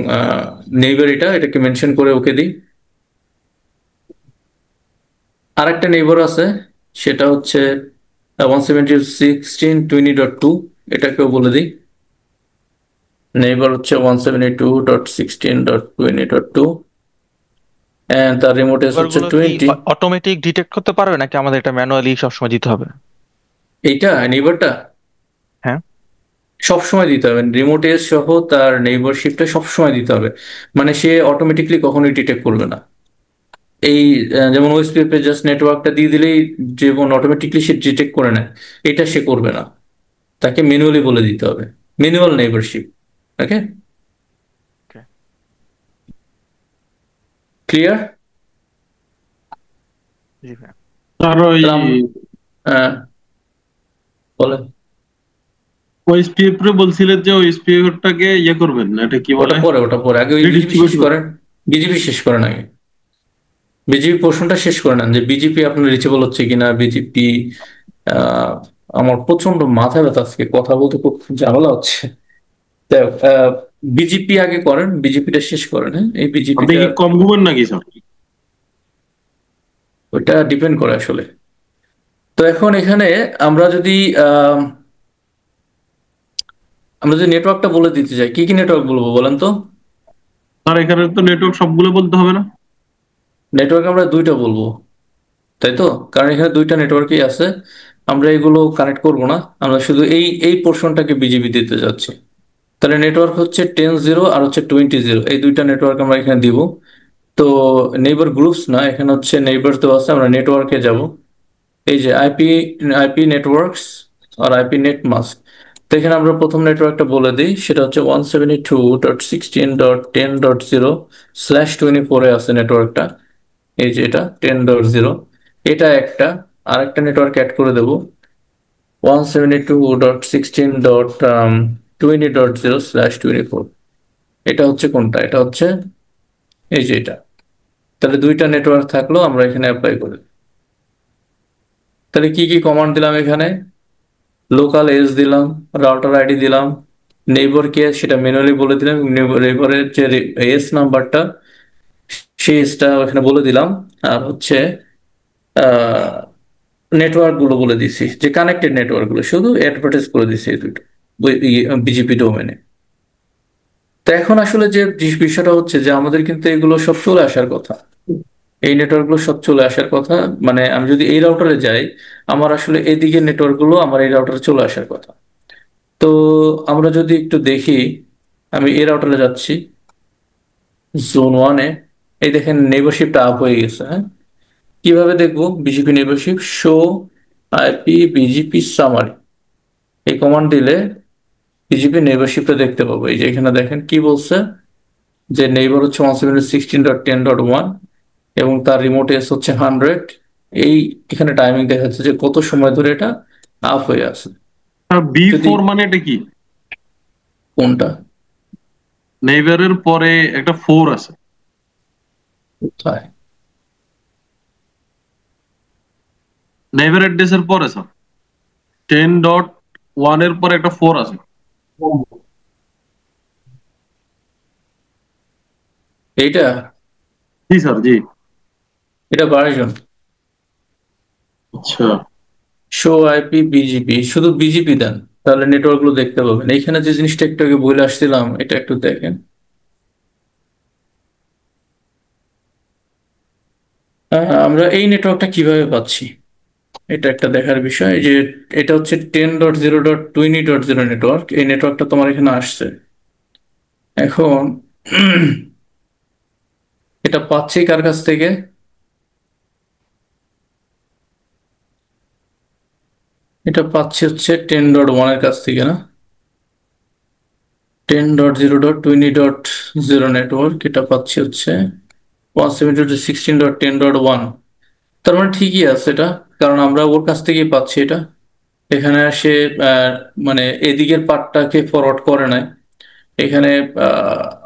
নেইবার এটাকে মেনশন করে ওকে দিই। আরেকটা নেইবার আছে, সেটা হচ্ছে 172.16.20.2, এটাকেও বলে দিই। নেইবার হচ্ছে 172.16.20.2, তার রিমোট এস হচ্ছে এবারগুলো কি 20। অটোমেটিক ডিটেক্ট করতে পারবে নাকি আমাদের এটা ম্যানুয়ালি সবসময় দিতে হবে? এইটা নেইবারটা হ্যাঁ। সবসময় দিতে হবে, রিমোট এস সহ তার নেইবারশিপটা সবসময় দিতে হবে। মানে সে অটোমেটিকলি কখনোই ডিটেক্ট করবে না। এই যেমন ওএসপিএফ জাস্ট নেটওয়ার্কটা দিয়ে দিলেই যেমন অটোমেটিকলি সে ডিটেক্ট করে নেয়, এটা সে করবে না, তাকে ম্যানুয়ালি বলে দিতে হবে, ম্যানুয়াল নেইবারশিপ। ওকে, Okay. ক্লিয়ার? জি ভাইয়া। আর ওই বলেন। ওএসপিএফ রে বলছিলেন যে ওএসপিএফ টাকে ইয়ে করবেন না, এটা কি বলে, ওটা পরে আগে ওই বিজিপি শেষ রিডিস্ট্রিবিউট করেন। বিজিপি শেষ করেন আগে, বিজেপি পোর্শনটা শেষ করে নেন, যে বিজেপি আপনার রিচেবল হচ্ছে কিনা, বিজেপি। আহ আমার প্রচন্ড মাথা ব্যথা, আজকে কথা বলতে খুব ঝামেলা হচ্ছে। বিজেপি আগে করেন, বিজেপিটা শেষ করেন, হ্যাঁ এই আপনি বিজেপিটা। কি কম ঘুমেন নাকি স্যার? ওইটা ডিপেন্ড করে আসলে। তো এখন এখানে আমরা যদি আহ আমরা যদি নেটওয়ার্কটা বলে দিতে চাই, কি কি নেটওয়ার্ক বলবো বলেন তো? স্যার এখানে তো নেটওয়ার্ক সবগুলো বলতে হবে না। নেটওয়ার্ক আমরা দুইটা বলবো, তাই তো? কারণ এখানে দুইটা নেটওয়ার্কই আছে, আমরা এগুলো কানেক্ট করব না, আমরা শুধু এই এই পোর্শনটাকে বিজিবি দিতে যাচ্ছি। তাহলে নেটওয়ার্ক হচ্ছে 10.0 আর হচ্ছে 20.0, এই দুইটা নেটওয়ার্ক আমরা এখানে দিব। তো নেইবার গ্রুপস না, এখানে হচ্ছে নেইবার তো আছে, আমরা নেটওয়ার্কে যাব। এই যে আইপি, আইপি নেটওয়ার্কস আর আইপি নেট মাস্ক। তো এখানে আমরা প্রথম নেটওয়ার্কটা বলে দিই, সেটা হচ্ছে 172.16.10.0/24 আছে নেটওয়ার্কটা। এই যে এটা 10.0, এটা একটা। আরেকটা নেটওয়ার্ক অ্যাড করে দেবো, 172.16.20.0/24। এটা হচ্ছে কোনটা? এটা হচ্ছে এই যে এটা। তাহলে দুইটা নেটওয়ার্ক থাকলো, আমরা এখানে অ্যাপ্লাই করি। তাহলে কি কি কমান্ড দিলাম এখানে? লোকাল এজ দিলাম, রাউটার আইডি দিলাম, নেইবরকে সেটা ম্যানুয়ালি বলে দিলাম, নেইবরের যে এস নাম্বারটা সেই এসটা এখানে বলে দিলাম। আর হচ্ছে নেটওয়ার্ক গুলো বলে দিছি, যে কানেক্টেড নেটওয়ার্ক গুলো শুধু অ্যাডভার্টাইজ করে দিছি এই দুটো বিজিপি ডোমেনে। তো এখন আসলে যে বিষয়টা হচ্ছে যে আমাদের কিন্তু এগুলো সব চলে আসার কথা, এই নেটওয়ার্ক গুলো সব চলে আসার কথা। মানে আমি যদি এই রাউটারে যাই, আমার আসলে এদিকে নেটওয়ার্ক গুলো আমার এই রাউটারে চলে আসার কথা। তো আমরা যদি একটু দেখি, আমি এই রাউটারে যাচ্ছি, জোন 1-এ। এই দেখেন নেইবারশিপটা আপ হয়ে গেছে, হ্যাঁ? কিভাবে দেখবো BGP neighborship? Show IP BGP summary, এই কমান্ড দিলে বিজিপি নেইবারশিপটা দেখতে পাবো। এই যে এখানে দেখেন কি বলছে, যে নেইবার হচ্ছে 172.16.10.1 এবং তার রিমোট এস হচ্ছে 100। এই এখানে টাইমিং দেখাচ্ছে যে কত সময় ধরে এটা আপ হয়ে আছে। যদি B4 মানে এটা কি? কোনটা? নেইবারের পরে একটা 4 আছে। কোথায়? নেইবার অ্যাড্রেসের পরে স্যার 10.1 এর পরে একটা 4 আছে। এইটা? জি স্যার, জি। এটা ভার্সন। আচ্ছা, শো আইপি বিজিপি, শুধু বিজিপি দেন, তাহলে নেটওয়ার্ক গুলো দেখতে পাবেন। এইখানে যে জিনিসটা একটু আগে বলে আসছিলাম, এটা একটু দেখেন। আমরা এই নেটওয়ার্কটা কিভাবে পাচ্ছি, এটা একটা দেখার বিষয়। যে এটা হচ্ছে 10.0.20.0 নেটওয়ার্ক, এই নেটওয়ার্কটা তোমার এখানে আসছে। এখন এটা পাচ্ছি কার কাছ থেকে? এটা পাচ্ছি হচ্ছে 10.1 এর কাছ থেকে, না? 10.0.20.0 নেটওয়ার্ক, এটা পাচ্ছি হচ্ছে 172.16.10.1। তার মানে ঠিকই আছে এটা, কারণ আমরা ওর কাছ থেকেই পাচ্ছি এটা। এখানে সে মানে এদিকের পার্টটাকে ফরওয়ার্ড করে নাই। এখানে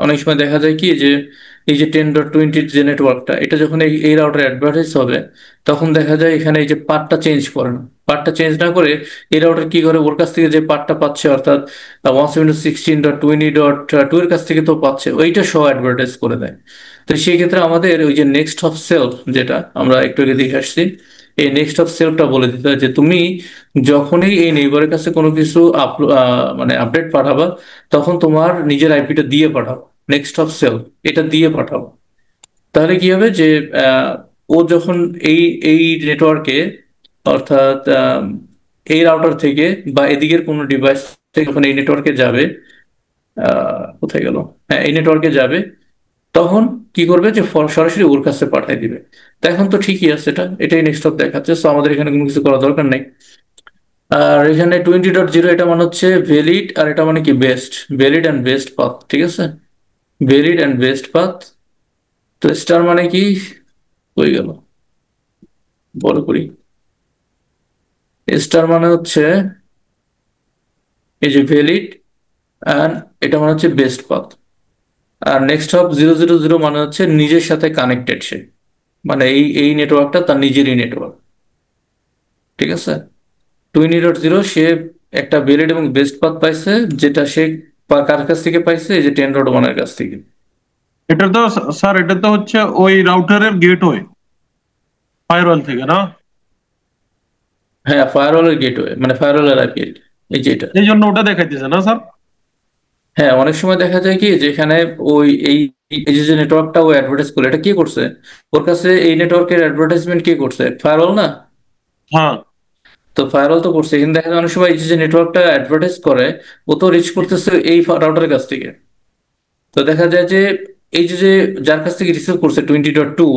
অনেক সময় দেখা যায় কি যে এই যে 10.20 যে নেটওয়ার্কটা, এটা যখন এই রাউটার অ্যাডভার্টাইজ হবে, তখন দেখা যায় এখানে এই যে পার্টটা চেঞ্জ করে না। পার্টটা চেঞ্জ না করে এই রাউটার কি করে, ওর কাছ থেকে যে পার্টটা পাচ্ছে, অর্থাৎ 172.16.20.2 এর কাছ থেকে তো পাচ্ছে, ওইটা সহ অ্যাডভার্টাইজ করে দেয়। তো সেই ক্ষেত্রে আমাদের ওই যে নেক্সট অফ সেলফ, যেটা আমরা একটু আগে দেখে আসছি, এই নেক্সট অফ সেলফটা বলে দিতে হয় যে তুমি যখনই এই নেইবারের কাছে কোনো কিছু মানে আপডেট পাঠাবা, তখন তোমার নিজের আইপিটা দিয়ে পাঠাও, নেক্সট অফ সেলফ এটা দিয়ে পাঠাও। তাহলে কি হবে যে আহ, ও যখন এই এই নেটওয়ার্কে, অর্থাৎ এই রাউটার থেকে বা এদিকের কোনো ডিভাইস থেকে যখন এই নেটওয়ার্কে যাবে, কোথায় গেল, হ্যাঁ এই নেটওয়ার্কে যাবে, তখন কি করবে যে সরাসরি ওর কাছে পাঠিয়ে দিবে। তো এখন তো ঠিকই আছে, এটাই নেক্সট অফ দেখাচ্ছে, তো আমাদের এখানে কোনো কিছু করা দরকার নেই। আর এখানে 20.0 এটা মানে হচ্ছে ভ্যালিড, আর এটা মানে কি best, valid and best path, ঠিক আছে? Valid and best path. তো স্টার মানে কি হয়ে গেল, বড় করি। স্টার মানে হচ্ছে এই যে ভ্যালিড, অ্যান্ড এটা মানে হচ্ছে বেস্ট পাথ। আর নেক্সট হপ 0.0.0 মানে হচ্ছে নিজের সাথে কানেক্টেড সে, মানে এই নেটওয়ার্কটা তার নিজেরই নেটওয়ার্ক, ঠিক আছে? 20.0 সে একটা ভ্যালিড এবং বেস্ট পাথ পাইছে, যেটা সে কার কাছ থেকে পাইছে? এই যে 10.1 এর কাছ থেকে। এটা তো স্যার, এটা তো হচ্ছে ওই রাউটারের গেটওয়ে, ফায়ারওয়াল থেকে না? হ্যাঁ, ফায়ারওয়ালের গেটওয়ে, মানে ফায়ারওয়ালের আইপি, এই যে এটা। এই জন্য ওটা দেখাইতেছে না স্যার? হ্যাঁ, অনেক সময় দেখা যায় কি যেখানে ওই এই এই যে নেটওয়ার্কটা ও অ্যাডভার্টাইজ করলো, এটা কে করছে? ওর কাছে এই নেটওয়ার্কের অ্যাডভার্টাইজমেন্ট কে করছে? ফায়ারওয়াল না? হ্যাঁ। তো ফায়ারওয়াল তো করছে, কিন্তু দেখা যায় অনেক সময় এই যে নেটওয়ার্কটা অ্যাডভার্টাইজ করে, ও তো রিচ করতেছে এই রাউটারের কাছ থেকে। তো দেখা যায় যে এই যে যার কাছ থেকে রিসিভ করছে 20.2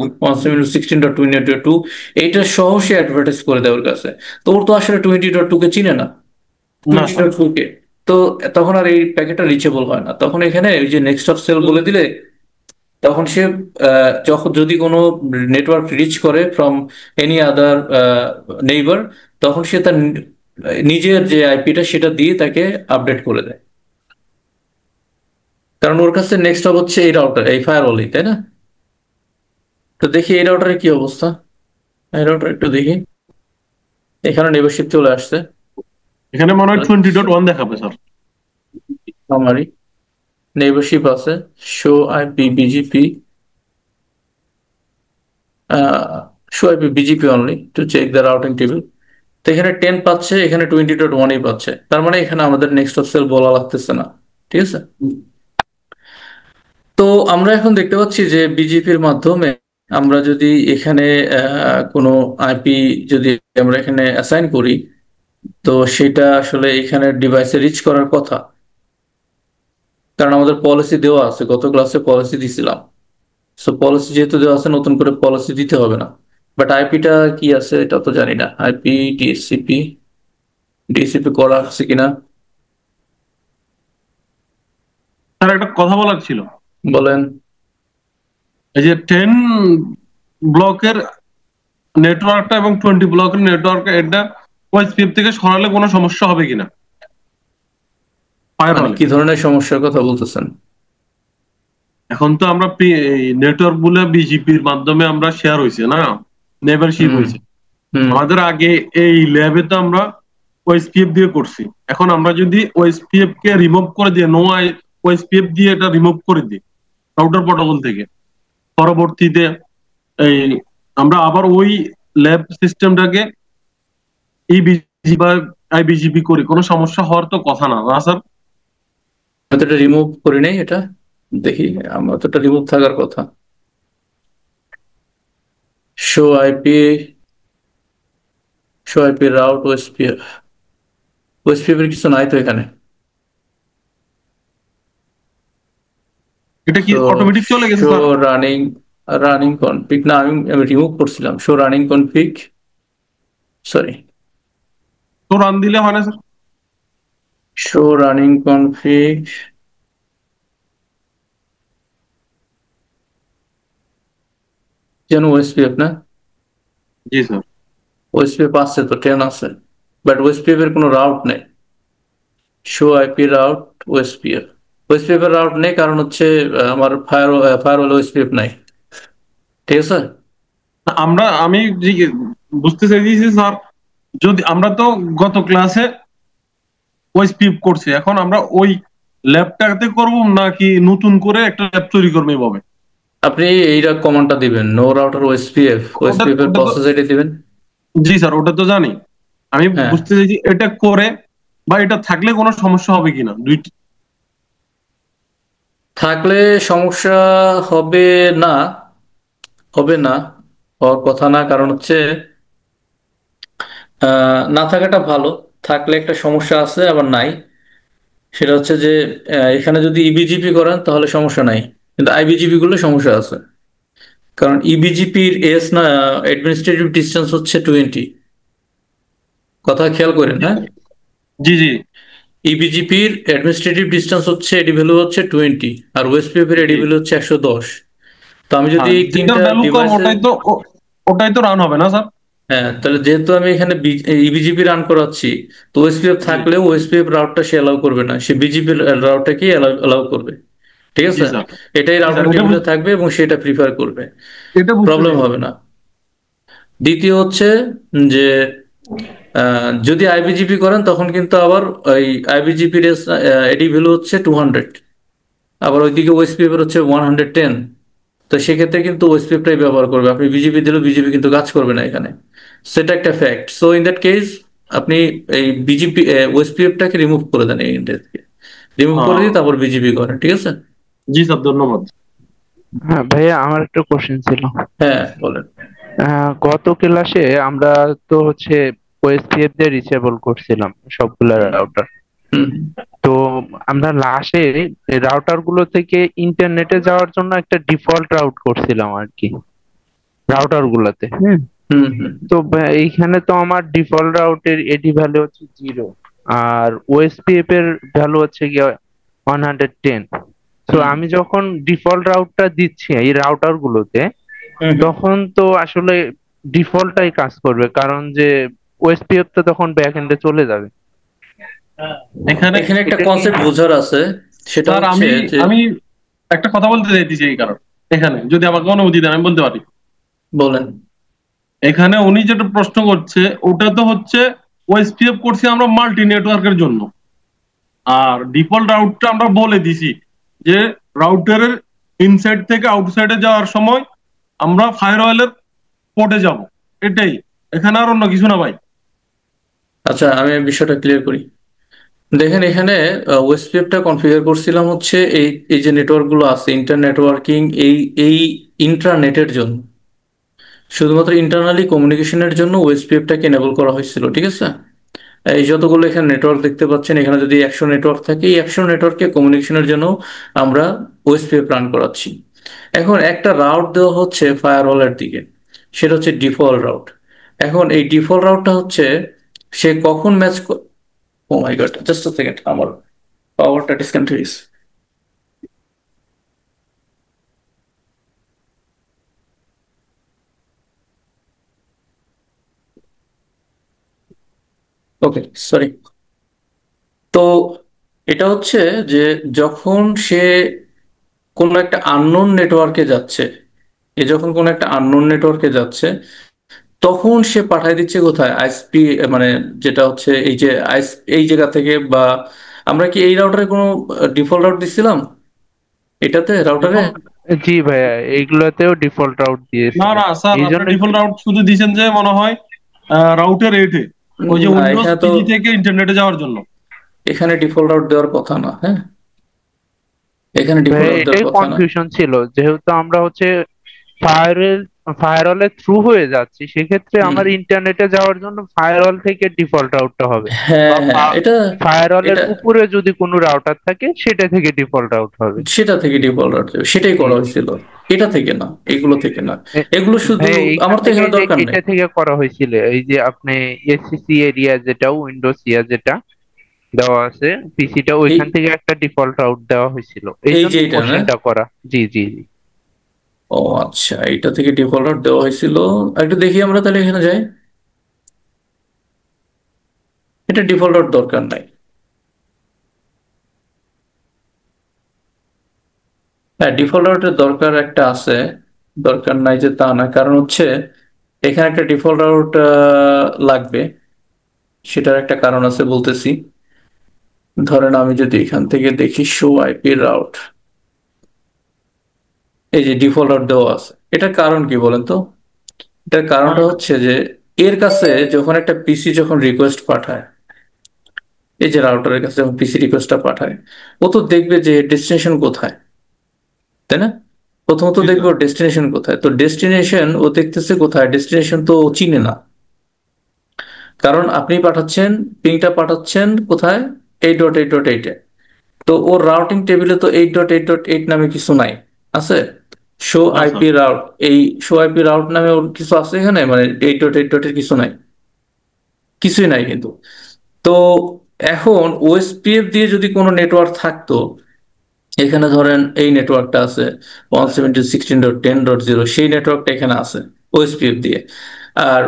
16.20.2, এইটা সহ সে অ্যাডভার্টাইজ করে দেয় ওর কাছে। তো ওর তো আসলে 20.2 কে চিনে না, না স্যার। 20.2 কে। তো তখন আর এই প্যাকেটটা রিচেবল হয় না। তখন এখানে ওই যে নেক্সট অফ সেল বলে দিলে, তখন সে যখন যদি কোনো নেটওয়ার্ক রিচ করে ফ্রম এনি আদার নেইবার, তখন সে তার নিজের যে আইপিটা সেটা দিয়ে তাকে আপডেট করে দেয়। কারণ ওর কাছে নেক্সট অফ হচ্ছে এই রাউটার, এই ফায়ারওয়ালই, তাই না? তো দেখি এই রাউটারের কি অবস্থা। এই রাউটার একটু দেখি, এখানে নেইবারশিপ চলে আসছে। এখানে মনে হয় 20.1 দেখাবে স্যার। আমারই নেইবারশিপ আছে, show IP BGP, show IP BGP only to check the routing table. তো এখানে 10 পাচ্ছে, এখানে 20.1 পাচ্ছে, তার মানে এখানে আমাদের নেক্সট অফ সেল বলা লাগতেছে না। ঠিক আছে। তো আমরা এখন দেখতে পাচ্ছি যে বিজেপির মাধ্যমে আমরা যদি এখানে কোনো আইপি যদি আমরা এখানে অ্যাসাইন করি, তো সেটা আসলে এখানে ডিভাইসে রিচ করার কথা। কারণ আমাদের পলিসি দেওয়া আছে, গত ক্লাসে পলিসি দিছিলাম। সো পলিসি যেহেতু দেওয়া আছে, নতুন করে পলিসি দিতে হবে না। বাট আইপিটা কি আছে এটা তো জানি না। আইপি ডিএসসিপি, ডিএসসিপি করা আছে কিনা স্যার একটা কথা বলার ছিল। বলেন। এই যে 10 ব্লকের নেটওয়ার্কটা এবং 20 ব্লকের নেটওয়ার্ক, এটা ওএসপিএফ থেকে সরালে কোনো সমস্যা হবে কিনা মানে ফায়ারওয়ালে? কি ধরনের সমস্যার কথা বলতেছেন? এখন তো আমরা নেটওয়ার্ক গুলো বিজিপির মাধ্যমে আমরা শেয়ার হয়েছে না, নেভারশিপ হুম হয়েছে। হুম আমাদের আগে এই ল্যাবে তো আমরা ওএসপিএফ দিয়ে করছি। এখন আমরা যদি ওএসপিএফ কে রিমুভ করে দিই, নো ওএসপিএফ দিয়ে এটা রিমুভ করে দিই রাউটার প্রোটোকল থেকে, পরবর্তীতে এই আমরা আবার ওই ল্যাব সিস্টেমটাকে ইবিজি বা আইবিজিপি করি, কোনো সমস্যা হওয়ার তো কথা না, না স্যার? আমি তো এটা রিমুভ করি নাই, এটা দেখি। আমার তো এটা রিমুভ থাকার কথা। Show IP, show IP route OSPF, OSPF এর কিছু নাই তো এখানে। এটা কি তো অটোমেটিক চলে গেছে show sir? Running, running config না, আমি রিমুভ করছিলাম। শো রানিং কনফিগ, সরি, তো রান দিলে হয় না স্যার? শো রানিং কনফিগ, যেন ওএসপিএফ না, জি স্যার। ওএসপিএফ আছে তো, 10 আছে, বাট ওএসপিএফ এর কোনো রাউট নেই। Show IP route OSPF, OSPF এর রাউট নেই, কারণ হচ্ছে আমার ফায়ারওয়াল ওএসপিএফ নাই। ঠিক আছে। আমি বুঝতে চাইছি স্যার, যদি আমরা তো গত ক্লাসে ওএসপিএফ করছি, এখন আমরা ওই ল্যাবটাতে করব নাকি নতুন করে একটা ল্যাব তৈরি করবো এভাবে? আপনি এইটা কমান্ডটা দিবেন, নো রাউটার ওএসপিএফ, ওটা ওএসপিএফ এর ওটা তো প্রসেস আইডি দিবেন। জি স্যার, ওটা তো জানি। আমি হ্যাঁ, বুঝতে চাইছি এটা করে বা এটা থাকলে কোনো সমস্যা হবে কিনা দুইটি। থাকলে সমস্যা হবে না, হবে না, হওয়ার কথা না। কারণ হচ্ছে না থাকাটা ভালো। থাকলে একটা সমস্যা আছে, আবার নাই। সেটা হচ্ছে যে এখানে যদি ইবিজিপি করেন তাহলে সমস্যা নাই, কিন্তু আইবিজিপি গুলো সমস্যা আছে। কারণ ইবিজিপির এস না, অ্যাডমিনিস্ট্রেটিভ ডিস্টেন্স হচ্ছে 20। কথা খেয়াল করেন, হ্যাঁ। জি জি ইবিজিপির অ্যাডমিনিস্ট্রেটিভ ডিস্টেন্স হচ্ছে, এডি ভ্যালু হচ্ছে 20, আর ওএসপিএফ এর এডি জি। ভ্যালু হচ্ছে 110। তো আমি যদি হ্যাঁ, এই যেটার তিনটা ভ্যালু কম ডিভাইসে, ওটাই তো রান হবে না স্যার? হ্যাঁ, তাহলে যেহেতু আমি এখানে ইবিজিপি রান করাচ্ছি, তো ওএসপিএফ জি থাকলেও ওএসপিএফ রাউটটা সে অ্যালাউ করবে না, সে বিজিপি রাউটটাকেই অ্যালাউ করবে। ঠিক জি আছে। স্যার। এটাই জি স্যার, রাউটিং টেবিলে থাকবে এবং সেটা প্রিফার করবে, এটা বুঝতে প্রবলেম চাইছি। হবে না। দ্বিতীয় হচ্ছে যে যদি আইবিজিপি করেন তখন কিন্তু আবার ওই আইবিজিপির এডি ভ্যালু হচ্ছে 200, আবার ওইদিকে ওএসপিএফ এর হচ্ছে 110। তো সেক্ষেত্রে কিন্তু ওএসপিএফটাই ব্যবহার করবে, আপনি বিজিপি দিলেও বিজিপি কিন্তু কাজ করবে না এখানে। সেটা একটা fact. So in that case আপনি এই বিজিপি ওএসপিএফটাকে রিমুভ করে দেন, এই ইন্টারকে রিমুভ করে হ্যাঁ। দিয়ে তারপর বিজিপি করেন। ঠিক আছে। জি স্যার, ধন্যবাদ। হ্যাঁ ভাইয়া, আমার একটা কোশ্চেন ছিল। হ্যাঁ, বলেন। গত ক্লাসে আমরা তো হচ্ছে ওএসপিএফ দিয়ে রিচেবল করছিলাম সবগুলা হুম রাউটার। হুম তো আমরা লাস্টে রাউটার গুলো থেকে ইন্টারনেটে যাওয়ার জন্য একটা ডিফল্ট রাউট করছিলাম আর কি, রাউটার গুলাতে। হ্যাঁ। হুম হুম তো এইখানে তো আমার ডিফল্ট রাউটের এডি ভ্যালু হচ্ছে 0, আর ওএসপিএফ এর ভ্যালু হচ্ছে গিয়ে 110। তো হুম আমি যখন ডিফল্ট রাউটটা দিচ্ছি এই রাউটার গুলোতে, হুম হুম। তখন তো আসলে ডিফল্টটাই কাজ করবে, কারণ যে ওএসপিএফ তো তখন ব্যাক এন্ডে চলে যাবে। এখানে এখানে একটা এটা কি? কনসেপ্ট বোঝার আছে, সেটা স্যার হচ্ছে আমি যে, আমি একটা কথা বলতে চাইতেছি এই কারণে, এখানে যদি আমাকে অনুমতি দেন আমি বলতে পারি। বলেন। এখানে উনি যেটা প্রশ্ন করছে ওটা তো হচ্ছে ওএসপিএফ করছি আমরা মাল্টি নেটওয়ার্কের জন্য, আর ডিফল্ট রাউটটা আমরা বলে দিছি যে রাউটারের ইনসাইড থেকে আউটসাইডে যাওয়ার সময় আমরা ফায়ারওয়ালের পোর্টে যাব, এটাই। এখানে আর অন্য কিছু না ভাই। আচ্ছা, আমি বিষয়টা ক্লিয়ার করি। দেখেন, এখানে ওয়েসপিএফটা কনফিগার করছিলাম হচ্ছে এই এই যে নেটওয়ার্ক গুলো আছে, ইন্টার নেটওয়ার্কিং, এই এই ইন্ট্রানেটের জন্য, শুধুমাত্র ইন্টারনালি কমিউনিকেশনের জন্য ওয়েসপিএফটাকে এনেবল করা হয়েছিল, ঠিক আছে? এই যতগুলো এখানে নেটওয়ার্ক দেখতে পাচ্ছেন, এখানে যদি 100 নেটওয়ার্ক থাকে, এই 100 নেটওয়ার্কে কমিউনিকেশনের জন্য আমরা ওএসপিএফ রান করাচ্ছি। এখন একটা রাউট দেওয়া হচ্ছে ফায়ারওয়ালের দিকে, সেটা হচ্ছে ডিফল্ট রাউট। এখন এই ডিফল্ট রাউটটা হচ্ছে সে কখন match, oh my god, just a second, আমার পাওয়ারটা ডিসকানেক্ট হয়ে গেছে। Okay, sorry. তো এটা হচ্ছে যে যখন সে কোনো একটা আননোন নেটওয়ার্কে যাচ্ছে, যখন কোনো একটা আননোন নেটওয়ার্কে যাচ্ছে, তখন সে পাঠায় দিচ্ছে কোথায়, আইএসপি, মানে যেটা হচ্ছে এই যে আইস, এই জায়গা থেকে, বা আমরা কি এই রাউটারে কোনো ডিফল্ট রাউট দিছিলাম এটাতে, রাউটারে? ডিফল্ট জি ভাইয়া, এইগুলাতেও ডিফল্ট রাউট না দিয়েছিলাম। না স্যার, এই আপনি জন্য ডিফল্ট রাউট শুধু দিয়েছেন যে মনে হয় রাউটার এইটে, ওই যে না, উইন্ডোজ এখানে তো, পিসি থেকে ইন্টারনেটে যাওয়ার জন্য। এখানে ডিফল্ট রাউট দেওয়ার কথা না, হ্যাঁ, এখানে ডিফল্ট ভাইয়া রাউট দেওয়ার এটাই কথা না। কনফিউশন ছিল, যেহেতু আমরা হচ্ছে ফায়ারওয়েল ফায়ারওয়ালের থ্রু হয়ে যাচ্ছি, সেক্ষেত্রে হুম। আমার ইন্টারনেটে যাওয়ার জন্য ফায়ারওয়াল থেকে ডিফল্ট রাউটটা হবে, হ্যাঁ বা হ্যাঁ, এটা ফায়ারওয়ালের এটা উপরে যদি কোনো রাউটার থাকে সেটা থেকে ডিফল্ট রাউট হবে। সেটা থেকে ডিফল্ট রাউট দেবে, সেটাই জি করা জি। হয়েছিল। এটা থেকে না, এগুলো থেকে না। এ- এগুলো শুধু, ভাইয়া এইখান আমার তো থেকে, এখানে এই যে দরকার নেই। এটা থেকে করা হয়েছিল, এই যে আপনি এসসিসি এরিয়া যেটা উইন্ডোজ ইয়া যেটা দেওয়া আছে পিসিটা, এই ওইখান থেকে একটা ডিফল্ট রাউট দেওয়া হয়েছিল, এই এই জন্য যে এটা না, কোশ্চেনটা করা। জি জি জি। ও আচ্ছা, এটা থেকে ডিফল্ট রাউট দেওয়া হয়েছিল। একটু দেখি আমরা তাহলে, এখানে যাই। এটা ডিফল্ট রাউট দরকার নাই। হ্যাঁ, ডিফল্ট রাউটের দরকার একটা আছে, দরকার নাই যে তা না, কারণ হচ্ছে এখানে একটা ডিফল্ট রাউট লাগবে। সেটার একটা কারণ আছে, বলতেছি। ধরেন আমি যদি এখান থেকে দেখি শো আইপি রাউট, এই যে ডিফল্ট রাউট দেওয়া আছে, এটার কারণ কি বলেন তো? এটার কারণটা হচ্ছে যে এর কাছে যখন একটা পিসি যখন রিকোয়েস্ট পাঠায়, এই যে রাউটারের কাছে যখন পিসি রিকোয়েস্টটা পাঠায়, ও তো দেখবে যে ডেস্টিনেশন কোথায়, তাই না? প্রথমত জি দেখবে স্যার। ওর ডেস্টিনেশন কোথায়, তো ডেস্টিনেশন ও দেখতেছে কোথায়, ডেস্টিনেশন তো ও চিনে না। কারণ আপনি পাঠাচ্ছেন, পিংটা পাঠাচ্ছেন কোথায়, 8.8.8-এ। তো ওর রাউটিং টেবিলে তো 8.8.8 নামে কিছু নাই, আছে? শো না স্যার। আইপি রাউট, এই শো আইপি রাউট নামে ওর কিছু আছে এখানে, মানে 8.8.8-এর কিছু নাই, কিছুই নাই কিন্তু। তো এখন ওএসপিএফ দিয়ে যদি কোনো নেটওয়ার্ক থাকতো, এখানে ধরেন এই নেটওয়ার্কটা আছে 172.16.10.0, সেই নেটওয়ার্কটা এখানে আছে ওএসপিএফ দিয়ে, আর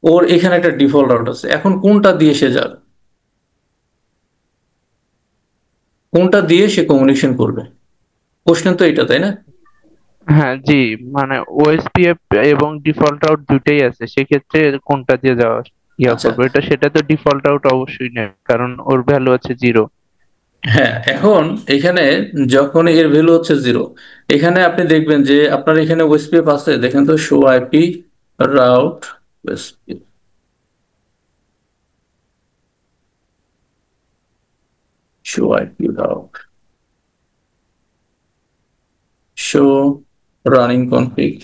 ওর এখানে একটা ডিফল্ট রাউট আছে। এখন কোনটা দিয়ে সে যাবে, কোনটা দিয়ে সে কমিউনিকেশন করবে? প্রশ্ন তো এটা, তাই না? হ্যাঁ জি, মানে ওএসপিএফ এবং ডিফল্ট রাউট দুটেই আছে, সেক্ষেত্রে কোনটা দিয়ে যাওয়া ইয়া আচ্ছা, করবো, এটা সেটা তো ডিফল্ট রাউট অবশ্যই নেই, কারণ ওর ভ্যালু আছে 0। হ্যাঁ, এখন এখানে যখন এর ভ্যালু হচ্ছে 0, এখানে আপনি দেখবেন যে আপনার এখানে ওএসপিএফ আছে, দেখেন তো, show IP route OSPF, show IP route, show running config.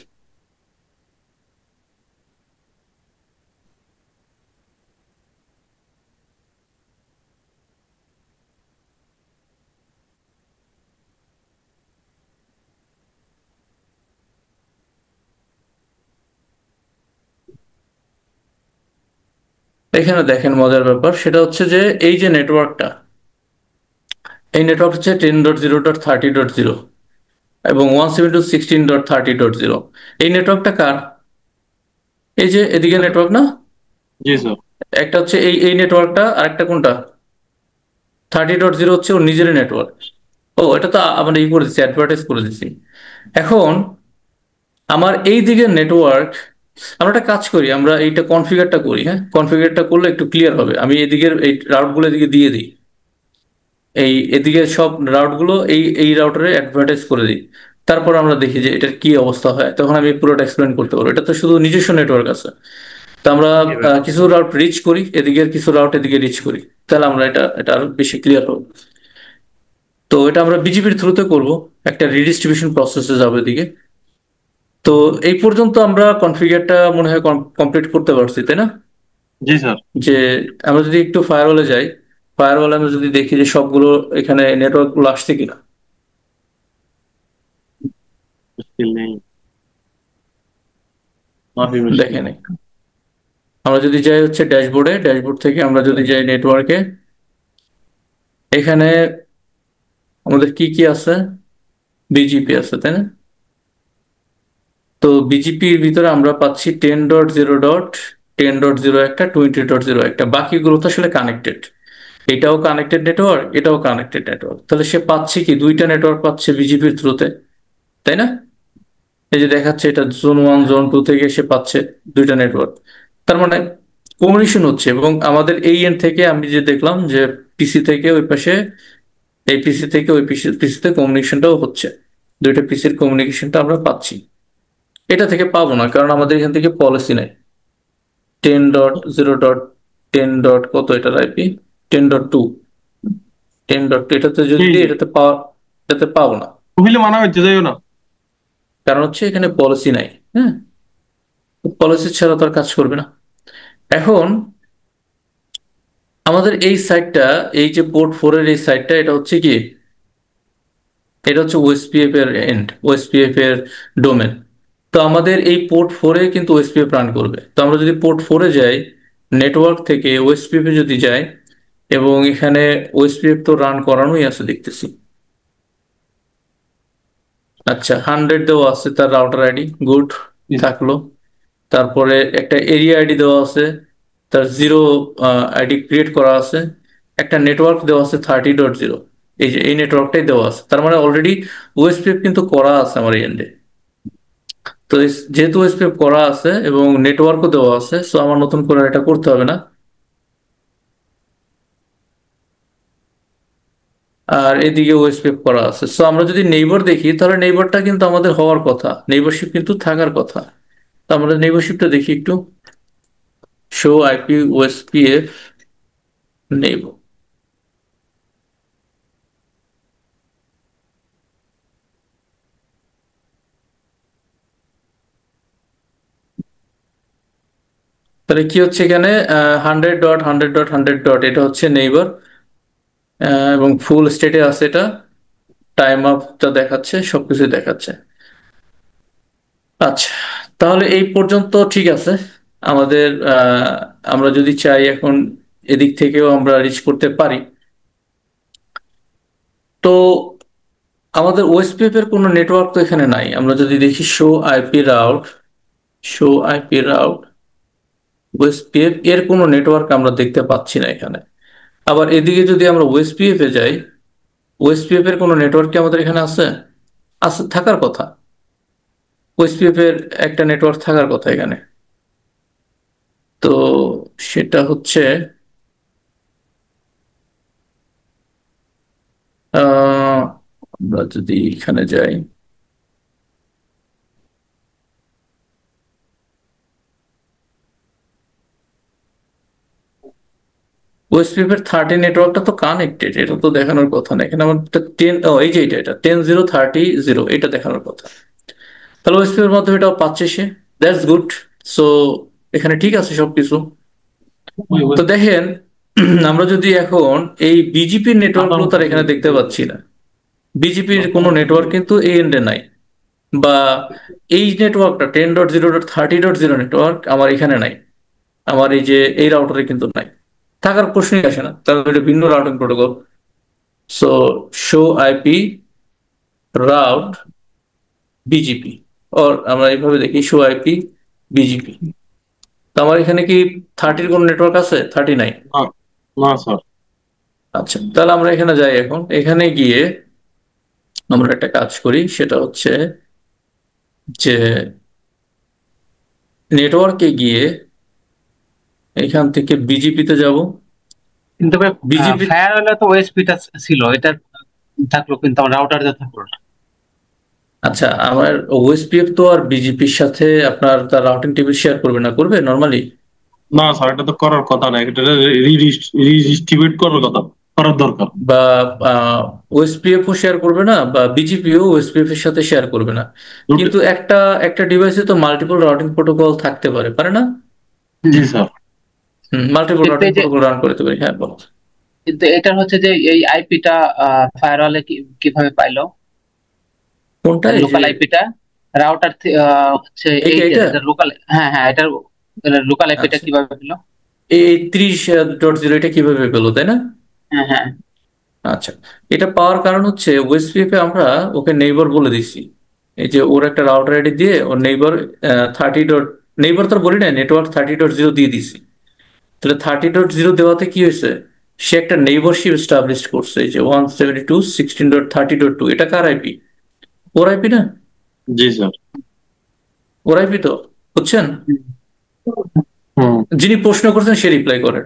এখানে দেখেন মজার ব্যাপার, সেটা হচ্ছে যে এই যে নেটওয়ার্কটা, এই নেটওয়ার্ক হচ্ছে 10.0.30.0 এবং 172.16.30.0। এই নেটওয়ার্কটা কার? এই যে এদিকে নেটওয়ার্ক না, জি স্যার। একটা হচ্ছে এই নেটওয়ার্কটা, আর একটা কোনটা 30.0 হচ্ছে ওর নিজের নেটওয়ার্ক। ও এটা তো আমরা ই করে দিচ্ছি, অ্যাডভার্টাইজ করে দিচ্ছি। এখন আমার এই দিকের নেটওয়ার্ক, আমরা একটা কাজ করি, আমরা এইটা কনফিগারটা করি। হ্যাঁ, কনফিগারটা করলে একটু ক্লিয়ার হবে। আমি এদিকের এই রাউটগুলো এদিকে দিয়ে দিই, এই এদিকে সব রাউটগুলো এই রাউটারে অ্যাডভার্টাইজ করে দিই। তারপর আমরা দেখি যে এটার কি অবস্থা হয়, তখন আমি পুরোটা এক্সপ্লেন করতে পারবো। এটা তো শুধু নিজস্ব নেটওয়ার্ক আছে, তো আমরা জি ভাই। কিছু রাউট রিচ করি, এদিকের কিছু রাউট এদিকে রিচ করি, তাহলে আমরা এটা এটা আরো বেশি ক্লিয়ার হবে। তো এটা আমরা বিজিপির থ্রুতে করব, একটা রিডিস্ট্রিবিউশন প্রসেসে যাবে এদিকে। তো এই পর্যন্ত আমরা কনফিগারটা মনে হয় কমপ্লিট করতে পারছি, তাই না? জি স্যার। যে আমরা যদি একটু ফায়ারওয়ালে যাই, ফায়ারওয়ালে আমরা যদি দেখি যে সবগুলো এখানে নেটওয়ার্ক গুলো আসছে কিনা। মুশকিল নেই, মাফি মুশকিল। দেখে নেই, আমরা যদি যাই হচ্ছে ড্যাশবোর্ডে, ড্যাশবোর্ড থেকে আমরা যদি যাই নেটওয়ার্কে, এখানে আমাদের কি কি আছে? বিজিপি আছে, তাই না? তো বিজিপির ভিতরে আমরা পাচ্ছি 10.0.10.0 একটা, 20.0 একটা, বাকিগুলো তো আসলে কানেক্টেড। এটাও কানেক্টেড নেটওয়ার্ক, এটাও কানেক্টেড নেটওয়ার্ক, তাহলে সে পাচ্ছে কি দুইটা নেটওয়ার্ক পাচ্ছে বিজিপির থ্রুতে, তাই না? এই যে দেখাচ্ছে এটা জোন 1 জোন 2 থেকে সে পাচ্ছে দুইটা নেটওয়ার্ক। তার মানে কমিউনিকেশন হচ্ছে। এবং আমাদের এই এন্ড থেকে আমি যে দেখলাম যে পিসি থেকে ওই পাশে, এই পিসি থেকে ওই পিসিতে কমিউনিকেশনটাও হচ্ছে, দুইটা পিসির কমিউনিকেশনটা আমরা পাচ্ছি। এটা থেকে পাবো না, কারণ আমাদের এখান থেকে পলিসি নাই। 10.0.10. কত এটার আইপি? 10.2। 10.2 এটাতে যদি জি দিই, জি, এটাতে পাবো না, কহিলে মানা হচ্ছে, যাইও না। কারণ হচ্ছে এখানে পলিসি নাই। হ্যাঁ, পলিসি ছাড়া তো আর কাজ করবে না। এখন আমাদের এই সাইটটা, এই যে পোর্ট 4 এর এই সাইটটা, এটা হচ্ছে কি, এটা হচ্ছে ওএসপিএফ এর এন্ড, ওএসপিএফ এর ডোমেন। তো আমাদের এই পোর্ট 4-এ কিন্তু ওএসপিএফ রান করবে। তো আমরা যদি পোর্ট 4-এ যাই, নেটওয়ার্ক থেকে ওএসপিএফ এ যদি যাই, এবং এখানে ওএসপিএফ তো রান করানোই আছে দেখতেছি। আচ্ছা, 100 দেওয়া আছে তার রাউটার আইডি, গুড, থাকলো। তারপরে একটা এরিয়া আইডি দেওয়া আছে, তার 0 আইডি ক্রিয়েট করা আছে। একটা নেটওয়ার্ক দেওয়া আছে 30.0, এই যে এই নেটওয়ার্কটাই দেওয়া আছে। তার মানে অলরেডি ওএসপিএফ কিন্তু করা আছে আমার এন্ডে। তো যেহেতু ওএসপিএফ করা আছে এবং নেটওয়ার্কও দেওয়া আছে, সো আমার নতুন করে এটা করতে হবে না। আর এদিকে ওএসপিএফ করা আছে, সো আমরা যদি নেইবার দেখি, তাহলে নেইবারটা কিন্তু আমাদের হওয়ার কথা, নেইবারশিপ কিন্তু থাকার কথা। তো আমরা নেইবারশিপটা দেখি একটু, শো আইপি ওএসপিএফ নেইবার। তাহলে কি হচ্ছে এখানে? 100.100.100. এটা হচ্ছে নেইবার, এবং ফুল স্টেটে আছে এটা, টাইম আপটা দেখাচ্ছে, সবকিছু দেখাচ্ছে। আচ্ছা, তাহলে এই পর্যন্ত ঠিক আছে। আমাদের আমরা যদি চাই এখন এদিক থেকেও আমরা রিচ করতে পারি। তো আমাদের ওএসপিএফ এর কোনো নেটওয়ার্ক তো এখানে নাই। আমরা যদি দেখি show IP route, show IP route, OSPF এর কোনো নেটওয়ার্ক আমরা দেখতে পাচ্ছি না এখানে। আবার এদিকে যদি আমরা ওএসপিএফ এ যাই, ওএসপিএফ এর কোনো নেটওয়ার্ক কি আমাদের এখানে আছে? আছে, থাকার কথা। ওএসপিএফ এর একটা নেটওয়ার্ক থাকার কথা এখানে। তো সেটা হচ্ছে আহ আমরা যদি এখানে যাই, ওএসপিএফ এর 30 নেটওয়ার্কটা তো কানেক্টেড, এটা তো দেখানোর কথা না এখানে। আমার 10, ও এই যে এটা 10.0.30.0 এটা দেখানোর কথা। তাহলে ওএসপি এর মাধ্যমে এটাও পাচ্ছে সে, দ্যাটস গুড। সো এখানে ঠিক আছে সবকিছু। তো দেখেন আমরা যদি এখন এই বিজিপির নেটওয়ার্ক গুলো তার এখানে দেখতে পাচ্ছি না, বিজিপির কোনো নেটওয়ার্ক কিন্তু এই এন্ডে নাই, বা এই নেটওয়ার্কটা 10.0.30.0 নেটওয়ার্ক আমার এখানে নাই, আমার এই যে এই রাউটারে কিন্তু নাই, থাকার প্রশ্নই আসে না, তাহলে এটা ভিন্ন routing protocol. So show IP route BGP, or আমরা এইভাবে দেখি শো আইপি বিজিপি। তো আমার এখানে কি 30-র কোনো নেটওয়ার্ক আছে? 30 নাই। না স্যার। আচ্ছা, তাহলে আমরা এখানে যাই। এখন এখানে গিয়ে আমরা একটা কাজ করি, সেটা হচ্ছে যে নেটওয়ার্কে গিয়ে এখান থেকে বিজিপিতে যাব। কিন্তু বিজিপি, ফায়ারওয়ালে তো ওএসপিটা ছিল, এটা থাকলো কিন্তু আমার রাউটারে থাকলো না। আচ্ছা, আমার ওএসপিএফ তো আর বিজিপির সাথে আপনার তার রাউটিং টেবিল শেয়ার করবে না, করবে নর্মালি? না স্যার, এটা তো করার কথা না, এটা রিডিস্ট্রিবিউট করার দরকার। বা ওএসপিএফ ও শেয়ার করবে না, বা বিজিপিও ওএসপিএফ এর সাথে শেয়ার করবে না। কিন্তু একটা একটা ডিভাইসে তো মাল্টিপল রাউটিং প্রোটোকল থাকতে পারে, পারে না? জি স্যার। মাল্টিপল কিন্তু রাউটিং এই যে প্রোটোকল রান করতে পারি, হ্যাঁ বলো। কিন্তু এটার হচ্ছে যে এই আইপিটা ফায়ারওয়ালে কিভাবে পাইলো? কোনটা? এই যে লোকাল আইপিটা রাউটার হচ্ছে এইটা এইটা এইটা যেটা লোকাল, হ্যাঁ হ্যাঁ, এটার লোকাল আইপিটা আচ্ছা, কিভাবে পেলো? এই 30.0 এটা কিভাবে পেলো, তাই না? হ্যাঁ হ্যাঁ। আচ্ছা, এটা পাওয়ার কারণ হচ্ছে ওয়েস্টপিএফ এ আমরা ওকে নেইবার বলে দিছি। এই যে ওর একটা রাউটার আইডি দিয়ে ওর নেইবার 30. নেইবার তো আর বলি না, নেটওয়ার্ক 30.0 দিয়ে দিছি। তাহলে 30.0 দেওয়াতে কি হয়েছে, সে একটা নেইবারশিপ এস্টাবলিশ করছে। এই যে 172.16.30.2, এটা কার আইপি? ওর আইপি না? জি স্যার। ওর আইপি তো, বুঝছেন? হুম। যিনি প্রশ্ন করছেন সে রিপ্লাই করেন,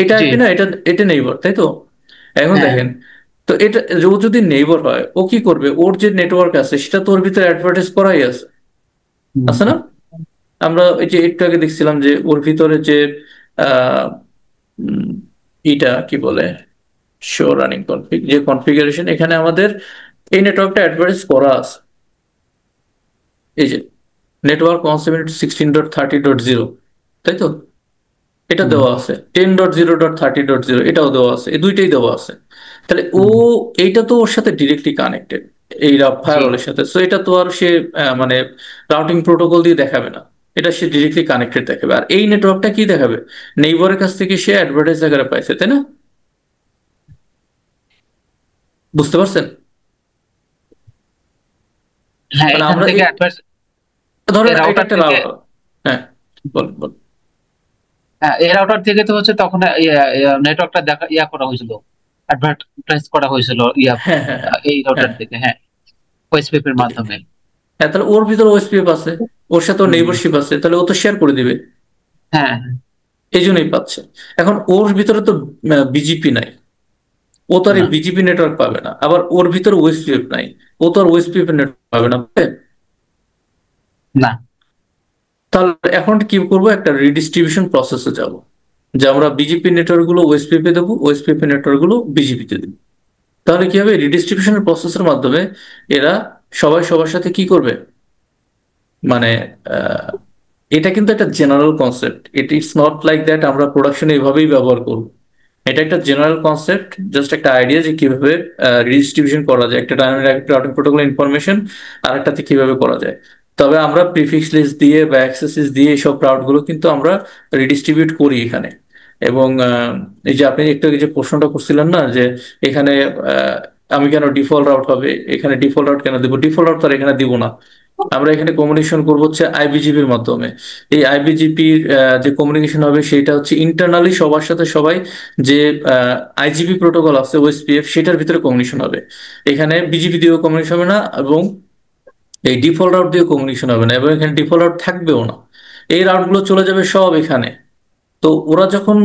এটা জি আইপি না, এটা এটা নেইবার, তাই তো? এখন হ্যাঁ। দেখেন, তো এটা ও যদি নেইবার হয়, ও কি করবে? ওর যে নেটওয়ার্ক আছে সেটা তো ওর ভিতরে অ্যাডভার্টাইজ করাই আছে, আছে না? আমরা এই যে একটু আগে দেখছিলাম যে ওর ভিতরে যে আহ উম, এটা কি বলে, শো রানিং কনফিগ, যে কনফিগারেশন, এখানে আমাদের এই নেটওয়ার্কটা অ্যাডভার্টাইজ করা আছে। এই যে নেটওয়ার্ক 172.16.30.0, তাই তো? এটা দেওয়া আছে। 10.0.30.0 এটাও দেওয়া আছে, এই দুইটাই দেওয়া আছে। তাহলে ও এইটা তো ওর সাথে ডিরেক্টলি কানেক্টেড, এই জি ফায়ারওয়ালের সাথে। সো এটা তো আর সে মানে রাউটিং প্রোটোকল দিয়ে দেখাবে না, এটা সে ডিরেক্টলি কানেক্টেড দেখাবে। আর এই নেটওয়ার্কটা কি দেখাবে? নেইবারের কাছ থেকে সে অ্যাডভার্টাইজ আকারে পাইছে, তাই না? বুঝতে পারছেন? হ্যাঁ, মানে এখান আমরা থেকে এই ধরেন এই এটা রাউটার একটা থেকে, রাউটার, হ্যাঁ বলুন বলুন। হ্যাঁ এই রাউটার থেকে তো হচ্ছে তখন নেটওয়ার্কটা দেখা করা হয়েছিল, অ্যাডভার্টাইজ করা হয়েছিল হ্যাঁ হ্যাঁ হ্যাঁ এই রাউটার হ্যাঁ থেকে, হ্যাঁ ওএসপিএফ এর মাধ্যমে। হ্যাঁ, তাহলে ওর ভিতরে ওএসপিএফ আছে, ওর সাথে ওর হুম, নেইবারশিপ আছে, তাহলে ও তো শেয়ার করে দিবে, হ্যাঁ এই জন্যই পাচ্ছে। এখন ওর ভিতরে তো বিজিপি নাই, ও তো আর এই না বিজিপি নেটওয়ার্ক পাবে না। আবার ওর ভিতরে ওএসপিএফ নাই, ও তো আর ওএসপিএফ নেটওয়ার্ক পাবে না, পাবে? না। তাহলে এখন কি করবো, একটা রিডিস্ট্রিবিউশন প্রসেসে যাব, যে আমরা বিজেপি নেটওয়ার্ক গুলো ওএসপিএফ এ দেবো, ওএসপিএফ নেটওয়ার্ক গুলো বিজেপিতে দেবো। তাহলে কি হবে, রিডিস্ট্রিবিউশনের প্রসেসের মাধ্যমে এরা সবাই সবার সাথে কি করবে, মানে আহ, এটা কিন্তু একটা general concept, it it's not like that আমরা প্রোডাকশনে এভাবেই ব্যবহার করব। এটা একটা জেনারেল কনসেপ্ট, জাস্ট একটা আইডিয়া যে কিভাবে রিডিস্ট্রিবিউশন করা যায়, একটা ডাইনামিক রাউটিং প্রোটোকল ইনফরমেশন আর একটাতে কিভাবে করা যায়। তবে আমরা প্রিফিক্স লিস্ট দিয়ে বা অ্যাক্সেস লিস্ট দিয়ে এইসব রাউট গুলো কিন্তু আমরা রিডিস্ট্রিবিউট করি এখানে। এবং এই যে আপনি একটু আগে যে প্রশ্নটা করছিলেন না, যে এখানে আহ, আমি কেন ডিফল্ট রাউট হবে, এখানে ডিফল্ট রাউট কেন দিব, ডিফল্ট রাউট তো আর এখানে দিব না। আমরা এখানে কমিউনিকেশন করবো হচ্ছে আইবিজিপির মাধ্যমে। এই আইবিজিপির যে কমিউনিকেশন হবে সেটা হচ্ছে ইন্টারনালি সবার সাথে সবাই, যে আইজিপি প্রোটোকল আছে ওএসপিএফ, সেটার ভিতরে কমিউনিকেশন হবে। এখানে বিজিপি দিয়েও কমিউনিকেশন হবে না, এবং এই ডিফল্ট রাউট দিয়ে কমিউনিকেশন হবে না, এবং এখানে ডিফল্ট রাউট থাকবেও না। এই রাউটগুলো চলে যাবে সব এখানে। তো ওরা যখন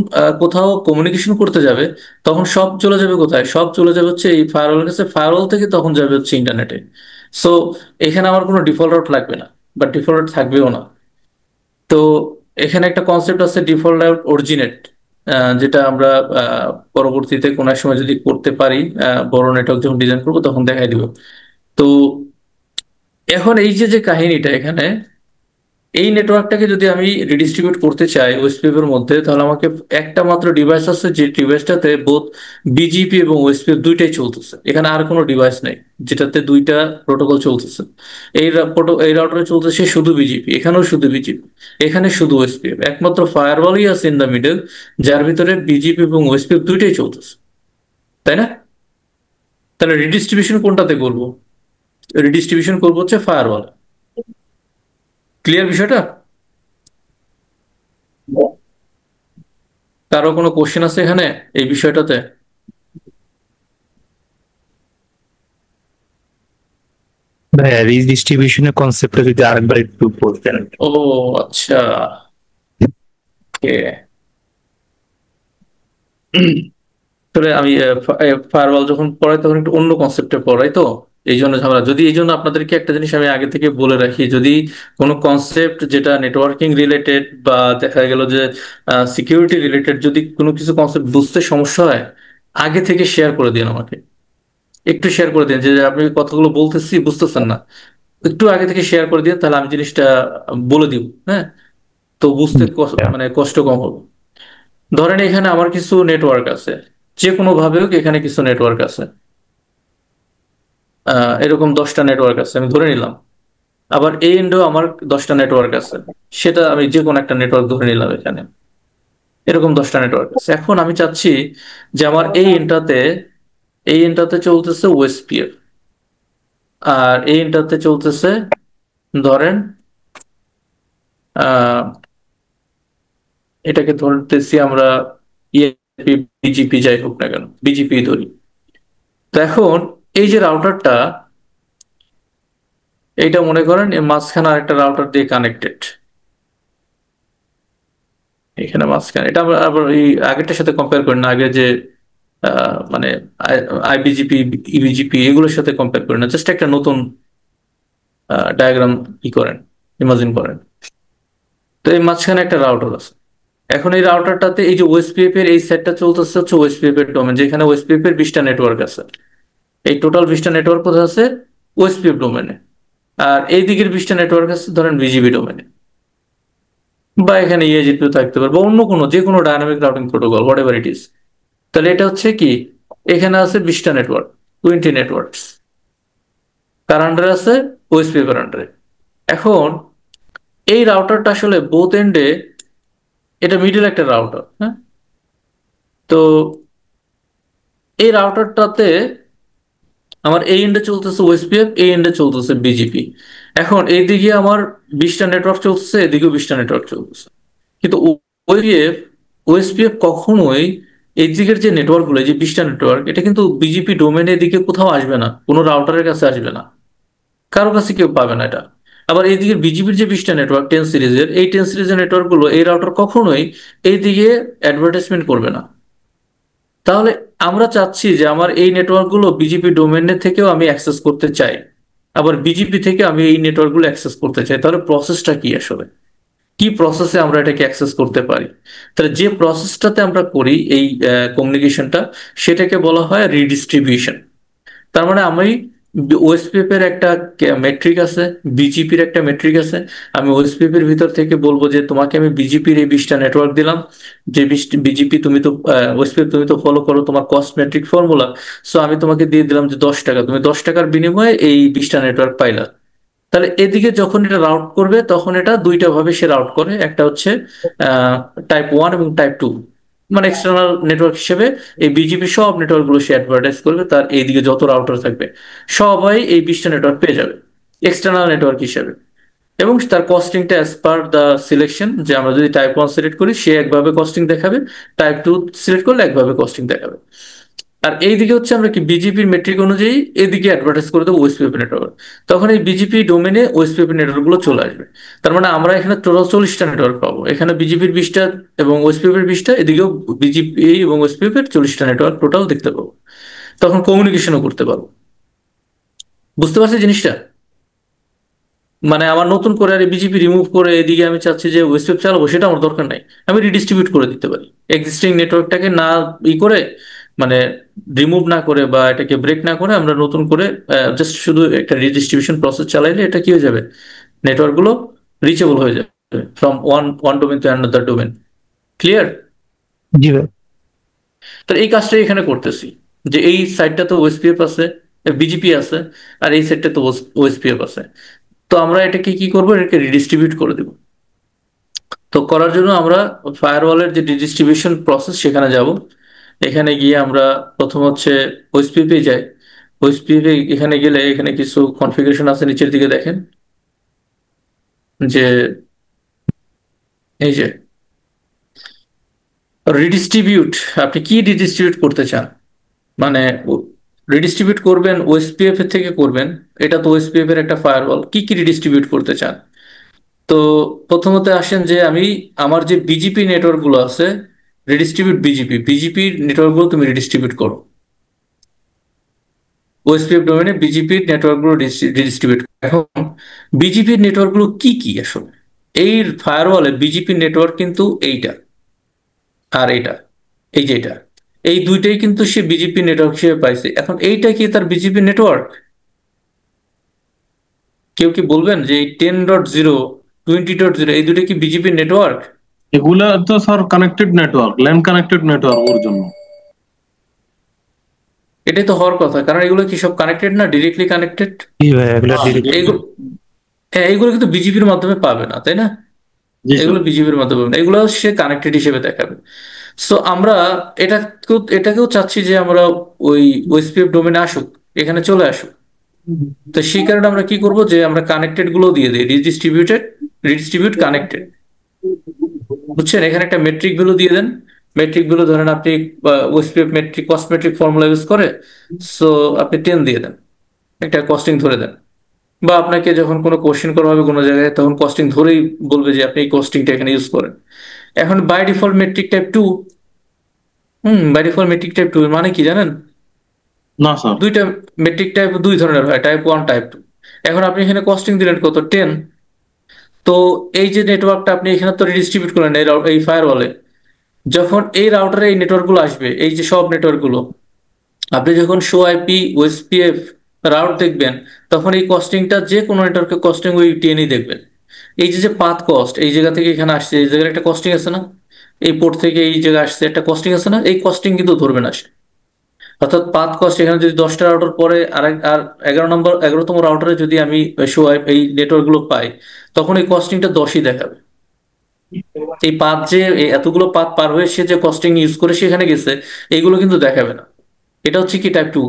কোথাও কমিউনিকেশন করতে যাবে, তখন সব চলে যাবে কোথায়, সব চলে যাবে হচ্ছে এই ফায়ারওয়ালের কাছে, ফায়ারওয়াল থেকে তখন যাবে হচ্ছে ইন্টারনেটে। সো এখানে আমার কোনো ডিফল্ট রাউট লাগবে না, বা ডিফল্ট রাউট থাকবেও না। তো এখানে একটা কনসেপ্ট আছে ডিফল্ট আউট অরিজিনেট, যেটা আমরা পরবর্তীতে কোনো এক সময় যদি করতে পারি, বড় নেটওয়ার্ক যখন ডিজাইন করবো তখন দেখাই দিব। তো এখন এই যে কাহিনীটা এখানে, এই নেটওয়ার্কটাকে যদি আমি রিডিস্ট্রিবিউট করতে চাই ওএসপিএফ এর মধ্যে, তাহলে আমাকে একটা মাত্র ডিভাইস আছে, যে ডিভাইসটাতে বোথ বিজিপি এবং ওএসপিএফ দুইটাই চলতেছে। এখানে আর কোনো ডিভাইস নেই যেটাতে দুইটা প্রোটোকল চলতেছে। এই রাউটারে চলতেছে শুধু বিজিপি, এখানেও শুধু বিজিপি, এখানে শুধু ওএসপিএফ। একমাত্র ফায়ারওয়ালই আছে ইন দ্য মিডল, যার ভিতরে বিজিপি এবং ওএসপিএফ দুইটাই চলতেছে, তাই না? তাহলে রিডিস্ট্রিবিউশন কোনটাতে করবো? রিডিস্ট্রিবিউশন করবো হচ্ছে ফায়ারওয়াল। ক্লিয়ার বিষয়টা? কারো কোনো কোশ্চেন আছে এখানে এই বিষয়টাতে? ভাইয়া রিডিস্ট্রিবিউশনের কনসেপ্টটা যদি আরেকবার একটু বলতেন। ও আচ্ছা, ওকে। তাহলে আমি ফায়ারওয়াল যখন পড়াই তখন একটু অন্য কনসেপ্টে পড়াই, তো এই জন্য ঝামেলা। যদি এই জন্য আপনাদেরকে একটা জিনিস আমি আগে থেকে বলে রাখি, যদি কোনো কনসেপ্ট যেটা নেটওয়ার্কিং রিলেটেড বা দেখা গেল যে সিকিউরিটি রিলেটেড, যদি কোনো কিছু কনসেপ্ট বুঝতে সমস্যা হয়, আগে থেকে শেয়ার করে দিন আমাকে। একটু শেয়ার করে দিন যে আপনি কথাগুলো বলতেছি বুঝতেছেন না, একটু আগে থেকে শেয়ার করে দিন, তাহলে আমি জিনিসটা বলে দিব। হ্যাঁ, তো বুঝতে মানে কষ্ট কম হবে। ধরেন এখানে আমার কিছু নেটওয়ার্ক আছে, যে কোনো ভাবে হোক এখানে কিছু নেটওয়ার্ক আছে, এরকম 10টা নেটওয়ার্ক আছে আমি ধরে নিলাম। আবার এই এন্ডেও আমার 10টা নেটওয়ার্ক আছে, সেটা আমি যে কোনো একটা নেটওয়ার্ক ধরে নিলাম এখানে। এরকম 10টা নেটওয়ার্ক আছে। এখন আমি চাচ্ছি যে আমার এই এন্ডটাতে চলতেছে ওএসপিএফ, আর এই এন্ডটাতে চলতেছে ধরেন আহ এটাকে ধরতেছি আমরা ইএপি, বিজিপি, যাই হোক না কেন, বিজিপি ধরি। তো এখন এই যে রাউটারটা, এইটা মনে করেন এর মাঝখানে আরেকটা রাউটার দিয়ে কানেক্টেড, এখানে মাঝখানে। এটা আবার এই আগেরটার সাথে কম্পেয়ার করেন না, আগে যে মানে আইবিজিপি, ইবিজিপি এগুলোর সাথে কম্পেয়ার করেন না, জাস্ট একটা নতুন ডায়াগ্রাম ই করেন, ইমাজিন করেন। তো এই মাঝখানে একটা রাউটার আছে। এখন এই রাউটারটাতে এই যে ওএসপিএফ এর এই সেটটা চলতেছে হচ্ছে ওএসপিএফ এর ডোমেন, যেখানে ওএসপিএফ এর 20টা নেটওয়ার্ক আছে। এই টোটাল 20টা নেটওয়ার্ক কোথায় আছে? ওএসপিএফ ডোমেনে। আর এই দিকের 20টা নেটওয়ার্ক আছে ধরেন বিজিবি ডোমেনে, বা এখানে ইএজিপিও থাকতে পারে, বা অন্য কোনো যে কোনো dynamic routing protocol, what ever it is. তাহলে এটা হচ্ছে কি, এখানে আছে 20টা নেটওয়ার্ক, 20 নেটওয়ার্কস, কার আন্ডারে আছে? ওএসপিএফ এর আন্ডারে। এখন এই রাউটারটা আসলে বোথ এন্ডে, এটা মিডল একটা রাউটার, হ্যাঁ। তো এই রাউটারটাতে আমার এই এন্ডে চলতেছে ওএসপিএফ, এই এন্ডে চলতেছে বিজিপি। এখন এইদিকে আমার 20টা নেটওয়ার্ক চলতেছে, এদিকেও 20টা নেটওয়ার্ক চলতেছে, কিন্তু ওএসপিএফ ওএসপিএফ কখনোই এই দিকের যে নেটওয়ার্ক গুলো, যে 20টা নেটওয়ার্ক, এটা কিন্তু বিজিপি ডোমেনের দিকে কোথাও আসবে না, কোনো রাউটারের কাছে আসবে না, কারো কাছে কেউ পাবে না এটা। আবার এইদিকে বিজিপির যে 20টা নেটওয়ার্ক 10 সিরিজের, এই 10 সিরিজের নেটওয়ার্ক গুলো এই রাউটার কখনোই এইদিকে অ্যাডভার্টাইজমেন্ট করবে না। তাহলে আমরা চাচ্ছি যে আমার এই নেটওয়ার্ক গুলো বিজিপি ডোমেনের থেকেও আমি অ্যাক্সেস করতে চাই, আবার বিজিপি থেকে আমি এই নেটওয়ার্ক গুলো অ্যাক্সেস করতে চাই। তাহলে প্রসেসটা কি আসলে, কি প্রসেসে আমরা এটাকে অ্যাক্সেস করতে পারি? তাহলে যে প্রসেসটাতে আমরা করি এই কমিউনিকেশনটা, সেটাকে বলা হয় রিডিস্ট্রিবিউশন। তার মানে আমি ওএসপিএফ এর একটা মেট্রিক আছে, বিজিপির একটা মেট্রিক আছে। আমি ওএসপিএফ এর ভিতর থেকে বলবো যে তোমাকে আমি বিজিপির এই 20টা নেটওয়ার্ক দিলাম, যে বিজিপি তুমি তো ওএসপিএফ তুমি তো ফলো করো তোমার কস্ট মেট্রিক ফর্মুলা, সো আমি তোমাকে দিয়ে দিলাম যে 10 টাকা, তুমি 10 টাকার বিনিময়ে এই 20টা নেটওয়ার্ক পাইলা। তাহলে এদিকে যখন এটা রাউট করবে তখন এটা দুইটা ভাবে সে রাউট করে, একটা হচ্ছে টাইপ 1 এবং টাইপ 2, মানে এক্সটার্নাল নেটওয়ার্ক হিসেবে এই বিজিপি সব নেটওয়ার্ক গুলো সে অ্যাডভার্টাইজ করবে, তার এইদিকে যত রাউটার থাকবে সবাই এই 20টা নেটওয়ার্ক পেয়ে যাবে এক্সটার্নাল নেটওয়ার্ক হিসেবে। এবং তার কস্টিংটা অ্যাজ পার দ্য সিলেকশন, যে আমরা যদি টাইপ 1 সিলেক্ট করি সে একভাবে কস্টিং দেখাবে, টাইপ 2 সিলেক্ট করলে একভাবে কস্টিং দেখাবে। আর এইদিকে হচ্ছে আমরা কি বিজেপির মেট্রিক অনুযায়ী এদিকে অ্যাডভার্টাইজ করে দেবো ওএসপিএফ নেটওয়ার্ক, তখন এই বিজেপি ডোমেনে ওএসপিএফ নেটওয়ার্ক গুলো চলে আসবে। তার মানে আমরা এখানে টোটাল 40টা নেটওয়ার্ক পাবো, এখানে বিজেপির 20টা এবং ওএসপিএফ এর 20টা, এদিকেও বিজেপি এবং ওএসপিএফ এর 40টা নেটওয়ার্ক টোটাল দেখতে পাবো, তখন কমিউনিকেশনও করতে পারবো। বুঝতে পারছি জিনিসটা? মানে আমার নতুন করে আর বিজেপি রিমুভ করে এদিকে আমি চাচ্ছি যে ওয়েবসাইট চালাবো, সেটা আমার দরকার নাই, আমি রিডিস্ট্রিবিউট করে দিতে পারি এক্সিস্টিং নেটওয়ার্কটাকে, না ই করে মানে রিমুভ না করে বা এটাকে ব্রেক না করে আমরা নতুন করে জাস্ট শুধু একটা রিডিস্ট্রিবিউশন প্রসেস চালাইলে এটা কি হয়ে যাবে, নেটওয়ার্কগুলো রিচেবল হয়ে যাবে from one domain to another domain. Clear? জি ভাই। তো এই কাজটাই এখানে করতেছি, যে এই সাইডটা তো ওএসপিএফ আছে, বিজিপি আছে, আর এই সাইডটা তো ওএসপিএফ আছে। তো আমরা এটাকে কি করবো, এটাকে রিডিস্ট্রিবিউট করে দেব। তো করার জন্য আমরা ফায়ারওয়ালের যে রিডিস্ট্রিবিউশন প্রসেস সেখানে যাব। এখানে গিয়ে আমরা প্রথম হচ্ছে ওএসপিএফে যাই। ওএসপিএফে এখানে গেলে এখানে কিছু কনফিগারেশন আছে, নিচের দিকে দেখেন যে এই যে রিডিস্ট্রিবিউট, আপনি কি রিডিস্ট্রিবিউট করতে চান, মানে রিডিস্ট্রিবিউট করবেন ওএসপিএফ এর থেকে করবেন, এটা তো ওএসপিএফ এর একটা ফায়ারওয়াল, কি কি রিডিস্ট্রিবিউট করতে চান। তো প্রথমত আসেন যে আমি আমার যে বিজিপি নেটওয়ার্ক গুলো আছে, রিডিস্ট্রিবিউট বিজিপি নেটওয়ার্ক গুলো তুমি রিডিস্ট্রিবিউট করো, ওএসপিএফ ডোমেনে বিজিপির নেটওয়ার্ক গুলো রিডিস্ট্রিবিউট। এখন বিজিপির নেটওয়ার্ক গুলো কি কি আসলে, এই ফায়ারওয়ালে বিজিপি নেটওয়ার্ক কিন্তু এইটা আর এইটা, এই যে এটা, এই দুইটাই কিন্তু সে বিজেপি নেটওয়ার্ক হিসেবে পাইছে। এখন এইটা কি তার বিজেপি নেটওয়ার্ক? কেউ কি বলবেন যে এই 10.0 20.0 এই দুটো কি বিজেপি নেটওয়ার্ক? এগুলা তো sir connected network, LAN connected network ওর জন্য। এটাই তো হওয়ার কথা, কারণ এগুলো কি সব কানেক্টেড না, ডিরেক্টলি কানেক্টেড। জি ভাই, এগুলা ডিরেক্ট। এইগুলো, হ্যাঁ, এইগুলো কিন্তু বিজেপির মাধ্যমে পাবে না, তাই না? জি স্যার। এগুলো বিজেপির মাধ্যমে পাবে না, এগুলো সে কানেক্টেড হিসেবে দেখাবে। সো আমরা এটাকেও চাচ্ছি যে আমরা ওই ওএসপিএফ ডোমেনে আসুক, এখানে চলে আসুক। তো সেই কারণে আমরা কি করব, যে আমরা কানেক্টেড গুলো দিয়ে দিই, রিডিস্ট্রিবিউট কানেক্টেড। বুঝছেন? এখানে একটা মেট্রিক ভ্যালু দিয়ে দেন। মেট্রিক ভ্যালু ধরেন আপনি OSPF metric cost metric formula use করে, সো আপনি 10 দিয়ে দেন, একটা কস্টিং ধরে দেন। বা আপনাকে যখন কোনো কোশ্চেন করা হবে কোনো জায়গায়, তখন কস্টিং ধরেই বলবে যে আপনি এই কস্টিংটা এখানে ইউজ করেন। এখন by default metric type 2, by default metric type 2 মানে কি জানেন? না স্যার। দুইটা মেট্রিক টাইপ দুই ধরনের হয়, টাইপ 1 টাইপ 2। এখন আপনি এখানে কস্টিং দিলেন কত, 10। তো এই যে নেটওয়ার্কটা আপনি এখানে তো রিডিস্ট্রিবিউট করলেন এই ফায়ারওয়ালে, যখন এই রাউটারে এই নেটওয়ার্ক গুলো আসবে, এই যে সব নেটওয়ার্ক গুলো, আপনি যখন শো আইপি ওএসপিএফ রাউট দেখবেন, তখন এই কস্টিংটা যে কোনো নেটওয়ার্কের কস্টিং ওই টিএনই দেখবেন। এই যে যে পাথ কস্ট, এই জায়গা থেকে এখানে আসছে, এই জায়গায় একটা কস্টিং আছে না, এই পোর্ট থেকে এই জায়গায় আসছে একটা কস্টিং আছে না, এই কস্টিং কিন্তু ধরবে না সে। অর্থাৎ পাথ কস্ট এখানে যদি 10টা রাউটার পরে আর 11তম রাউটারে যদি আমি এই নেটওয়ার্ক গুলো পাই, তখন এই কস্টিংটা 10ই দেখাবে। এই পাথ যে এতগুলো পাথ পার হয়ে সে যে কস্টিং ইউজ করে সেখানে গেছে, এইগুলো কিন্তু দেখাবে না। এটা হচ্ছে কি টাইপ 2।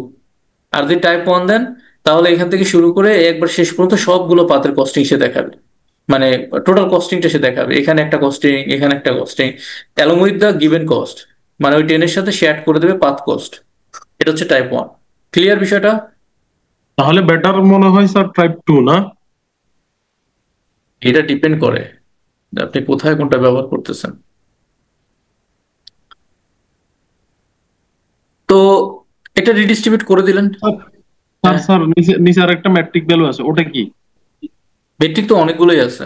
আর যদি টাইপ 1 দেন, তাহলে এখান থেকে শুরু করে একবার শেষ পর্যন্ত সবগুলো পাথের কস্টিং সে দেখাবে, মানে টোটাল কস্টিংটা সে দেখাবে। এখানে একটা কস্টিং, এখানে একটা costing, along with the given cost, মানে ওই 10 এর সাথে সে অ্যাড করে দেবে পাথ কস্ট। এটা হচ্ছে টাইপ 1। ক্লিয়ার বিষয়টা? তাহলে বেটার মনে হয় স্যার টাইপ 2 না? এটা ডিপেন্ড করে যে আপনি কোথায় কোনটা ব্যবহার করতেছেন। তো এটা রিডিস্ট্রিবিউট করে দিলেন। স্যার হ্যাঁ, স্যার নিচে নিচে আরেকটা ম্যাট্রিক ভ্যালু আছে, ওটা কি? মেট্রিক তো অনেকগুলোই আছে।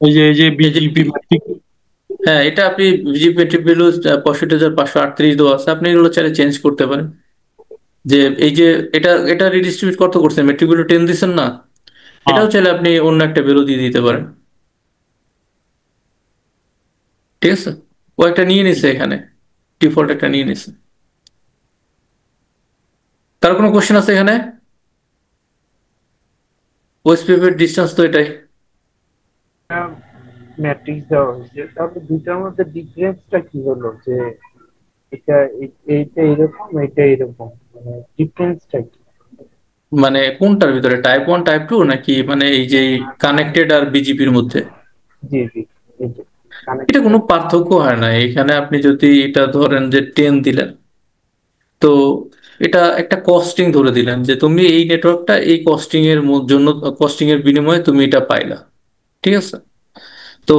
এই যে এই যে বিজিপি ম্যাট্রিক। হ্যাঁ, এটা আপনি বিজেপি মেট্রিক ভ্যালু 65,538 দেওয়া আছে, আপনি এগুলো চাইলে চেঞ্জ করতে পারেন। যে এই যে এটা এটা রিডিস্ট্রিবিউট কত করছেন, মেট্রিক ভ্যালু 10 দিচ্ছেন না, হ্যাঁ। এটাও চাইলে আপনি অন্য একটা ভ্যালু দিয়ে দিতে পারেন। ঠিক আছে, ও একটা নিয়ে নিছে, এখানে ডিফল্ট একটা নিয়ে নিছে। তার কোনো কোশ্চেন আছে এখানে? ওএসপিএফ এর ডিস্টেন্স তো এটাই। ম্যাট্রিক্স দেওয়া হয়েছে, তাহলে দুইটার মধ্যে ডিফারেন্সটা কি হলো, যে এটা এইটা এরকম, এটা এরকম, মানে ডিফারেন্সটা কি? মানে কোনটার ভিতরে, টাইপ 1 টাইপ 2 নাকি মানে এই যে কানেক্টেড আর বিজিপির মধ্যে? জি জি, এই যে এটা কানেক্টেড। কোনো পার্থক্য হয় না এখানে। আপনি যদি এটা ধরেন যে 10 দিলেন, তো এটা একটা কস্টিং ধরে দিলেন যে তুমি এই নেটওয়ার্কটা এই কস্টিং এর জন্য, কস্টিং এর বিনিময়ে তুমি এটা পাইলা। ঠিক আছে? তো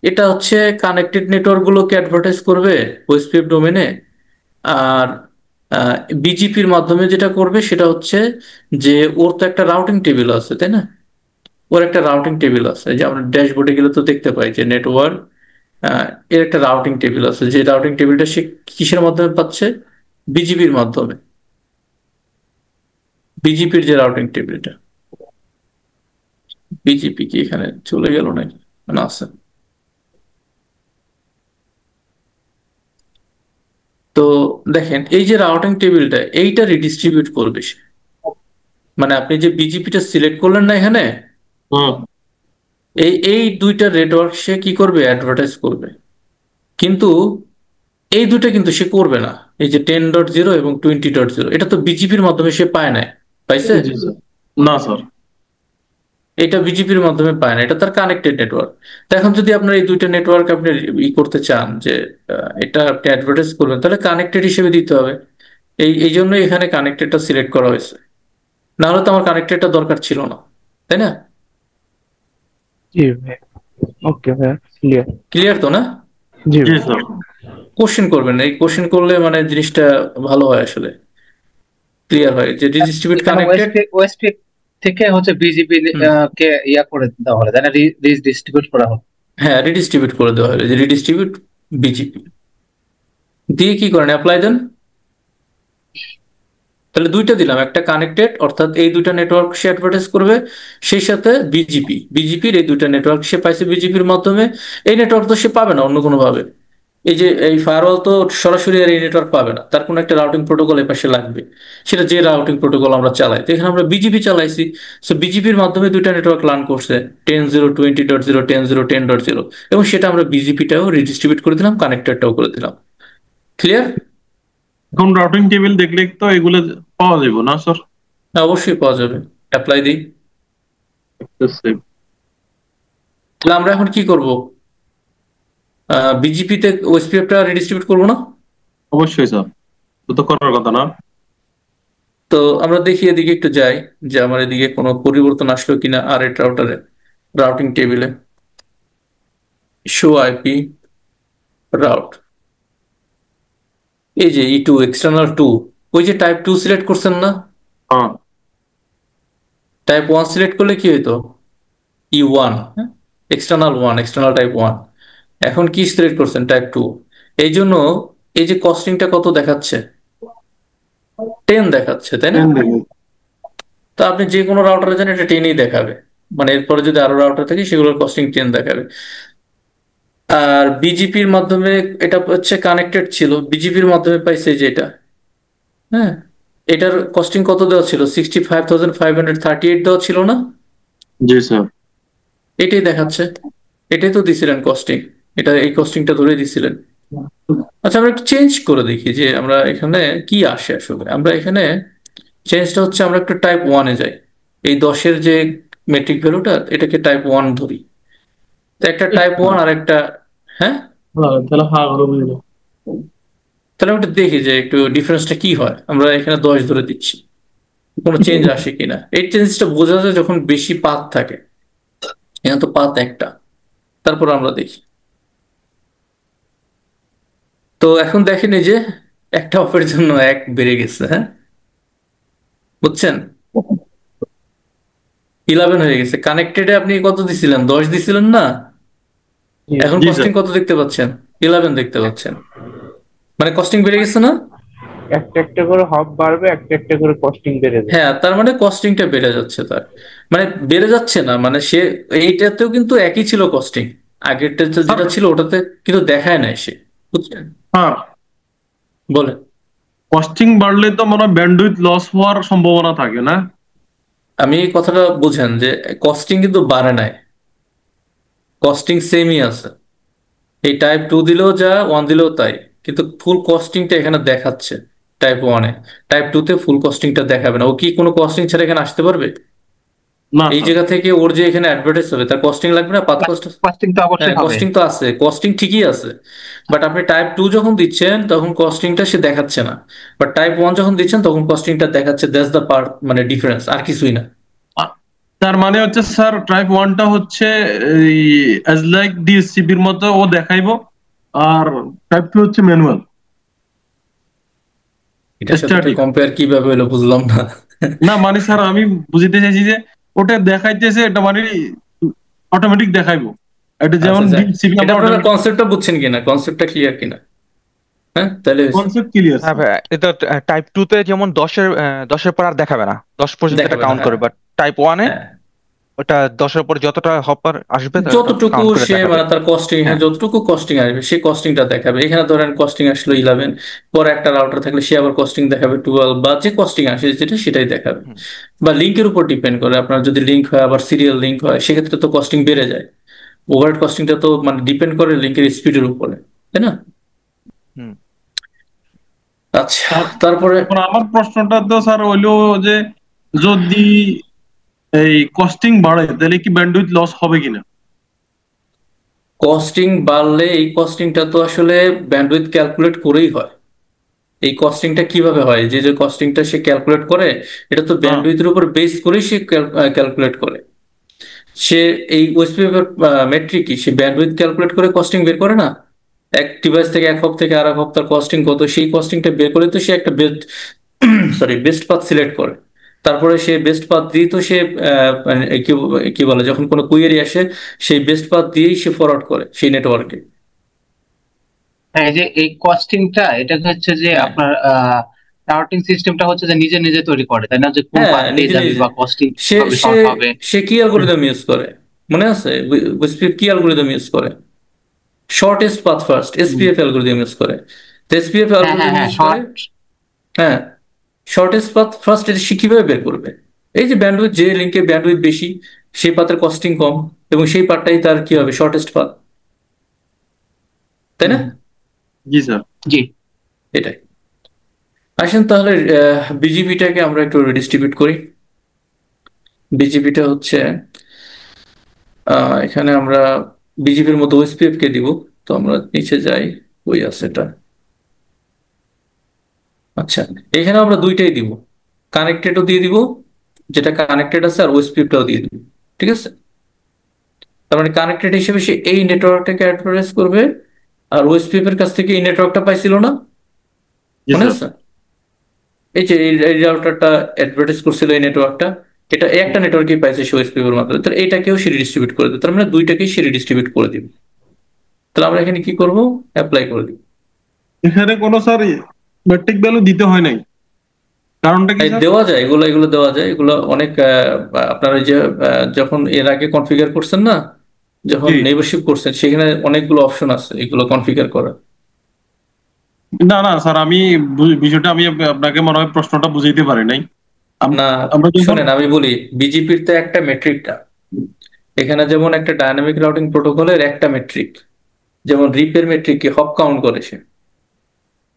এটা হচ্ছে কানেক্টেড নেটওয়ার্ক গুলোকে অ্যাডভার্টাইজ করবে ওএসপিএফ ডোমেনে। আর বিজিপির মাধ্যমে যেটা করবে সেটা হচ্ছে যে ওর তো একটা রাউটিং টেবিল আছে, তাই না? ওর একটা রাউটিং টেবিল আছে, যে আমরা ড্যাশবোর্ডে গেলে তো দেখতে পাই যে নেটওয়ার্ক এর একটা রাউটিং টেবিল আছে, যে রাউটিং টেবিলটা সে কিসের মাধ্যমে পাচ্ছে, বিজিপির মাধ্যমে, বিজিপির যে রাউটিং টেবিলটা, বিজিপি কি এখানে চলে গেল নাকি না আছে? তো দেখেন এই যে রাউটিং টেবিলটা এইটা রিডিস্ট্রিবিউট করবে সে। মানে আপনি যে বিজিপিটা সিলেক্ট করলেন না এখানে, হুম এই দুইটা নেটওয়ার্ক সে কি করবে, অ্যাডভার্টাইজ করবে। কিন্তু এই দুটো কিন্তু সে করবে না। এই যে 10.0 এবং 20.0 এটা তো বিজিপির মাধ্যমে সে পায় না, পাইছে? জি স্যার। না স্যার। এটা বিজিপির মাধ্যমে পায় না, এটা তার কানেক্টেড নেটওয়ার্ক। তো এখন যদি আপনার এই দুইটা নেটওয়ার্ক আপনি করতে চান যে এটা আপনি অ্যাডভার্টাইজ করবেন, তাহলে কানেক্টেড হিসেবে দিতে হবে। এই জন্যই এখানে কানেক্টেডটা সিলেক্ট করা হয়েছে, না হলে তো আমার কানেক্টেডটা দরকার ছিল না, তাই না? জি ভাই, ওকে ভাই, ক্লিয়ার। ক্লিয়ার তো না? জি জি ভাই। স্যার। কোশ্চেন করবেন, এই কোশ্চেন করলে মানে জিনিসটা ভালো হয় আসলে, ক্লিয়ার হয় যে ডিস্ট্রিবিউট এখানে কানেক্টেড। ওএসপি থেকে হচ্ছে বিজিপি কে ইয়া করে দেওয়া হলো, তাই না? ডিস্ট্রিবিউট করা হলো। হ্যাঁ, রিডিস্ট্রিবিউট করে দেওয়া হলো, যে রিডিস্ট্রিবিউট বিজিপি দিয়ে কি করেন, অ্যাপ্লাই দেন। তাহলে দুইটা দিলাম, একটা কানেক্টেড অর্থাৎ এই দুইটা নেটওয়ার্ক সে অ্যাডভার্টাইজ করবে, সেই সাথে বিজিপির এই দুইটা নেটওয়ার্ক সে পাইছে বিজিপির মাধ্যমে। এই নেটওয়ার্ক তো সে পাবে না অন্য কোনো ভাবে। এই যে এই ফায়ারওয়াল তো সরাসরি আর এই নেটওয়ার্ক পাবে না, তার কোনো একটা রাউটিং প্রোটোকল এর পাশে লাগবে। সেটা যে রাউটিং প্রোটোকল আমরা চালাই, তো এখানে আমরা বিজিপি চালাইছি। সো বিজিপির মাধ্যমে দুইটা নেটওয়ার্ক লার্ন করছে, 10.0 20.0 10.0 10.0, এবং সেটা আমরা বিজিপিটাও রিডিস্ট্রিবিউট করে দিলাম, কানেক্টেডটাও করে দিলাম। ক্লিয়ার? এখন রাউটিং টেবিল দেখলে তো এগুলো পাওয়া যাবে না স্যার? অবশ্যই পাওয়া যাবে, অ্যাপ্লাই দিই। তাহলে আমরা এখন কি করব, বিজিপিতে ওএসপিএফটা রিডিস্ট্রিবিউট করবো না? অবশ্যই স্যার, তো করার কথা না? তো আমরা দেখি এদিকে একটু যাই, যে আমার এদিকে কোনো পরিবর্তন আসলো কিনা আর এট রাউটারে, রাউটিং টেবিলে শো আইপি রাউট, এই যে E2 এক্সটার্নাল 2, ওই যে টাইপ 2 সিলেক্ট করছেন না, হ্যাঁ। টাইপ 1 সিলেক্ট করলে কি হইতো, E1, এক্সটার্নাল 1, এক্সটার্নাল টাইপ 1। এখন কি সিলেক্ট করছেন, টাইপ 2। এই জন্য এই যে কস্টিংটা কত দেখাচ্ছে, 10 দেখাচ্ছে, তাই না? তো আপনি যে কোনো রাউটারে যান এটা 10ই দেখাবে, মানে এরপরে যদি আরো রাউটার থাকে সেগুলোর কস্টিং 10 দেখাবে। আর বিজিপির মাধ্যমে এটা হচ্ছে কানেক্টেড ছিল, বিজিপির মাধ্যমে পাইছে যেটা, হ্যাঁ, এটার কস্টিং কত দেওয়া ছিল, 65,538 দেওয়া ছিল না? জি স্যার। এটাই দেখাচ্ছে, এটাই তো দিছিলেন কস্টিং, এটা এই কস্টিংটা ধরে দিছিলেন। আচ্ছা আমরা একটু চেঞ্জ করে দেখি যে আমরা এখানে কি আসে আসলে। আমরা এখানে চেঞ্জটা হচ্ছে, আমরা একটু টাইপ 1-এ যাই, এই 10-এর যে মেট্রিক ভ্যালুটা এটাকে টাইপ 1 ধরি। তো একটা টাইপ 1 আর একটা, হ্যাঁ, তাহলে হ্যাঁ করে বুঝলো। তাহলে আমরা একটু দেখি যে একটু ডিফারেন্সটা কি হয়। আমরা এখানে 10 ধরে দিচ্ছি, কোনো চেঞ্জ আসে কিনা। এই চেঞ্জটা বোঝা যায় যখন বেশি পাত থাকে, এখানে তো পাত একটা। তারপর আমরা দেখি, তো এখন দেখেন এই যে একটা অফের জন্য 1 বেড়ে গেছে, হ্যাঁ, বুঝছেন? 11 হয়ে গেছে। কানেক্টেডে আপনি কত দিছিলেন, 10 দিছিলেন না? এখন জি কস্টিং স্যার। কত দেখতে পাচ্ছেন, 11 দেখতে পাচ্ছেন, মানে কস্টিং বেড়ে গেছে না? একটা একটা করে হব বাড়বে, একটা একটা করে কস্টিং বেড়ে যাবে। হ্যাঁ, তার মানে কস্টিংটা বেড়ে যাচ্ছে তার, মানে বেড়ে যাচ্ছে না, মানে সে এইটাতেও কিন্তু একই ছিল কস্টিং, আগেরটা স্যার, যেটা ছিল ওটাতে কিন্তু দেখায় নাই সে, বুঝছেন? হ্যাঁ, বলে কস্টিং বাড়লে তো মনে হয় ব্যান্ডউইথ লস হওয়ার সম্ভাবনা থাকে না? আমি এই কথাটা বুঝেন যে কস্টিং কিন্তু বাড়ে নাই, কস্টিং সেমই আছে। এই টাইপ 2 দিলেও যা 1 দিলেও তাই, কিন্তু ফুল কস্টিংটা এখানে দেখাচ্ছে টাইপ 1-এ। টাইপ 2-তে ফুল কস্টিংটা দেখাবে না। ও কি কোনো কস্টিং ছাড়া এখানে আসতে পারবে? না এই স্যার। জায়গা থেকে ওর যে এখানে অ্যাডভার্টাইজ হবে তার কস্টিং লাগবে না, পাথ কস্ট। কস্টিং তো হ্যাঁ, অবশ্যই হবে। কস্টিং তো আছে, কস্টিং ঠিকই আছে, বাট আপনি টাইপ 2 যখন দিচ্ছেন তখন কস্টিংটা সে দেখাচ্ছে না, বাট টাইপ 1 যখন দিচ্ছেন তখন কস্টিংটা দেখাচ্ছে। দ্যাটস দ্য পার্ট, মানে ডিফারেন্স, আর কিছুই না। তার মানে হচ্ছে স্যার টাইপ ওয়ানটা হচ্ছে এই অ্যাজ লাইক ডিএসসিবির মতো ও দেখাইবো, আর টাইপ টু হচ্ছে ম্যানুয়াল এটার সাথে স্ট্যাটিক। কম্পেয়ার কিভাবে হলো বুঝলাম না। না মানে স্যার আমি বুঝতে চাইছি যে ওটা দেখাইতেছে, এটা মানে অটোমেটিক দেখাইবো, এটা আচ্ছা যেমন যাক, ডিএসসিবি এটা আমরা আপনারা অটোমেটিক। কনসেপ্টটা বুঝছেন কিনা, কনসেপ্টটা ক্লিয়ার কিনা, হ্যাঁ তাহলে হয়েছে। কনসেপ্ট ক্লিয়ার হ্যাঁ স্যার। ভাই, এটা টাইপ 2 তে যেমন 10-এর পর আর দেখাবে না, 10 পর্যন্ত এটা দেখাবে না, কাউন্ট হ্যাঁ। করবে, বাট টাইপ 1-এ হ্যাঁ, ওটা 10-এর পর যতটা হপার আসবে ওটা যতটুকু কাউন্ট করে সে দেখাবে। মানে তার কস্টিং, হ্যাঁ হ্যাঁ। যতটুকু কস্টিং আসবে সেই কস্টিংটা দেখাবে। এখানে ধরেন কস্টিং আসলো 11, পরে একটা রাউটার থাকলে সে আবার কস্টিং দেখাবে 12, বা যে কস্টিং আসে যেটা সেটাই দেখাবে। হুম। বা লিঙ্কের উপর ডিপেন্ড করে, আপনার যদি লিঙ্ক হয় আবার সিরিয়াল লিঙ্ক হয় সেক্ষেত্রে তো কস্টিং বেড়ে যায়। ওভারহেড কস্টিংটা তো মানে ডিপেন্ড করে লিঙ্কের স্পিডের উপরে, তাই না? হুম। আচ্ছা, তার- তারপরে এখন আমার প্রশ্নটা তো স্যার হইলো যে যদি এই কস্টিং বাড়ে তাহলে কি ব্যান্ডউইথ লস হবে কিনা? কস্টিং বাড়লে এই কস্টিংটা তো আসলে ব্যান্ডউইথ ক্যালকুলেট করেই হয়। এই কস্টিংটা কিভাবে হয়, যে যে কস্টিংটা সে ক্যালকুলেট করে এটা তো হ্যাঁ। ব্যান্ডউইথের উপর বেস করেই সে ক্যালকুলেট করে। সে এই ওয়েসপিএফ মেট্রিক কি সে ব্যান্ডউইথ ক্যালকুলেট করে কস্টিং বের করে না? এক ডিভাইস থেকে এক হব থেকে আর এক হব তার কস্টিং কত, সেই কস্টিংটা বের করে তো সে একটা বেস্ট বেস্ট পাথ সিলেক্ট করে। তারপরে সে বেস্ট পাথ দিয়ে তো সে মানে কি কি বলে, যখন কোনো কুয়েরি আসে সেই বেস্ট পাথ দিয়েই সে ফরওয়ার্ড করে সেই নেটওয়ার্কে। হ্যাঁ, এই যে এই কস্টিংটা এটা হচ্ছে যে হ্যাঁ, আপনার রাউটিং সিস্টেমটা হচ্ছে যে নিজে নিজে তৈরি করে, তাই না? যে কোন হ্যাঁ, পাথ দিয়ে নিজে যাবে নিজে। বা কস্টিং সে কিভাবে সে শর্ট হবে। সে কি অ্যালগরিদম ইউজ করে মনে আছে? ওয়েসপিএফ কি অ্যালগরিদম ইউজ করে? Shortest path first, SPF algorithm use করে। তো এসপিএফ হ্যাঁ হ্যাঁ অ্যালগরিদম হ্যাঁ, ইউজ করে। শর্ট। হ্যাঁ, শর্টেস্ট পাথ ফার্স্ট এটা সে কিভাবে বের করবে? এই যে ব্যান্ডউইথ, যে লিঙ্কে ব্যান্ডউইথ বেশি সেই পাথের কস্টিং কম, এবং সেই পাথটাই তার কি হবে শর্টেস্ট পাথ, তাই না? জি স্যার। জি। এটাই। আসেন তাহলে বিজিবিটাকে আমরা একটু রিডিস্ট্রিবিউট করি। বিজিবিটা হচ্ছে এখানে আমরা বিজিবির মতো ওএসপিএফ কে দিব। তো আমরা নিচে যাই, ওই আছে এটা। আচ্ছা, এখানে আমরা দুইটাই দিব, কানেক্টেডও দিয়ে দিব, যেটা কানেক্টেড আছে, আর ওএসপিএফটাও দিয়ে দিব। ঠিক আছে? তার মানে কানেক্টেড হিসেবে সে এই নেটওয়ার্কটাকে অ্যাডভার্টাইজ করবে, আর ওএসপিএফ এর কাছ থেকে এই নেটওয়ার্কটা পাইছিল না, জি মনে স্যার। আছে? এই যে এই রাউটারটা অ্যাডভার্টাইজ করছিল এই নেটওয়ার্কটা, এটা এই একটা নেটওয়ার্কই পাইছে সে ওএসপিএফ এর মাধ্যমে, তাহলে এটাকেও সে রিডিস্ট্রিবিউট করে দেবে। তার মানে দুইটাকেই সে রিডিস্ট্রিবিউট করে দিবে। তাহলে আমরা এখানে কি করব, অ্যাপ্লাই করে দিব। এখানে কোনো স্যার মেট্রিক ভ্যালু দিতে হয় নাই, কারণটা কি এই স্যার? দেওয়া যায়, এগুলো এগুলো দেওয়া যায়, এগুলো অনেক আপনার ওই যে যখন এর আগে কনফিগার করছেন না, যখন জি। নেইবারশিপ করছেন সেখানে অনেকগুলো অপশন আছে এগুলো কনফিগার করার। না না স্যার, আমি বিষয়টা আমি আপনাকে মনে হয় প্রশ্নটা বুঝাইতে পারি নাই। না, আমরা যখন শোনেন আমি বলি, বিজিপির তো একটা মেট্রিকটা, এখানে যেমন একটা ডায়নামিক রাউটিং প্রোটোকলের একটা মেট্রিক, যেমন রিপের মেট্রিক কি হপ কাউন্ট করে সে,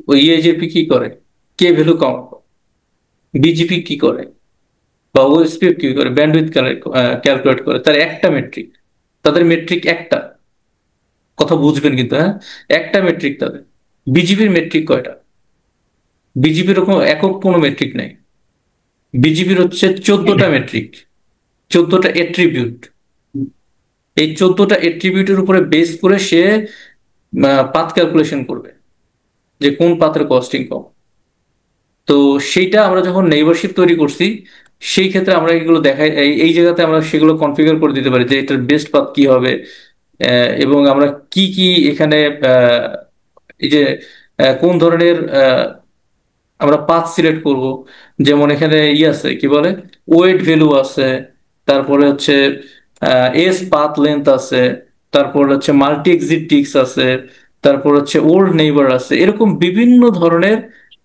ওই ইএজেপি কি করে কে ভ্যালু কাউন্ট করে, বিজিপি কি করে বা ওএসপিএফ কি করে ব্যান্ডউইথ ক্যালকুলেট করে, তার একটা মেট্রিক, তাদের মেট্রিক একটা, কথা বুঝবেন কিন্তু, হ্যাঁ একটা মেট্রিক তাদের। বিজিপির মেট্রিক কয়টা? বিজিপির ওরকম একক কোনো মেট্রিক নেই। বিজিপির হচ্ছে 14টা মেট্রিক, 14টা এট্রিবিউট। এই 14টা এট্রিবিউটের উপরে বেস করে সে পাথ ক্যালকুলেশন করবে যে কোন পাথের কস্টিং কম। তো সেইটা আমরা যখন নেইবারশিপ তৈরি করছি সেই ক্ষেত্রে আমরা এগুলো দেখাই, এই জায়গাতে আমরা সেগুলো কনফিগার করে দিতে পারি যে এটার বেস্ট পাথ কি হবে, এবং আমরা কি কি এখানে এই যে কোন ধরনের আমরা পাথ সিলেক্ট করব। যেমন এখানে আছে কি বলে, ওয়েট ভ্যালু আছে, তারপরে হচ্ছে এস পাথ লেন্থ আছে, তারপর হচ্ছে মাল্টি এক্সিট টিক্স আছে, তারপর হচ্ছে ওল্ড নেইবার আছে, এরকম বিভিন্ন ধরনের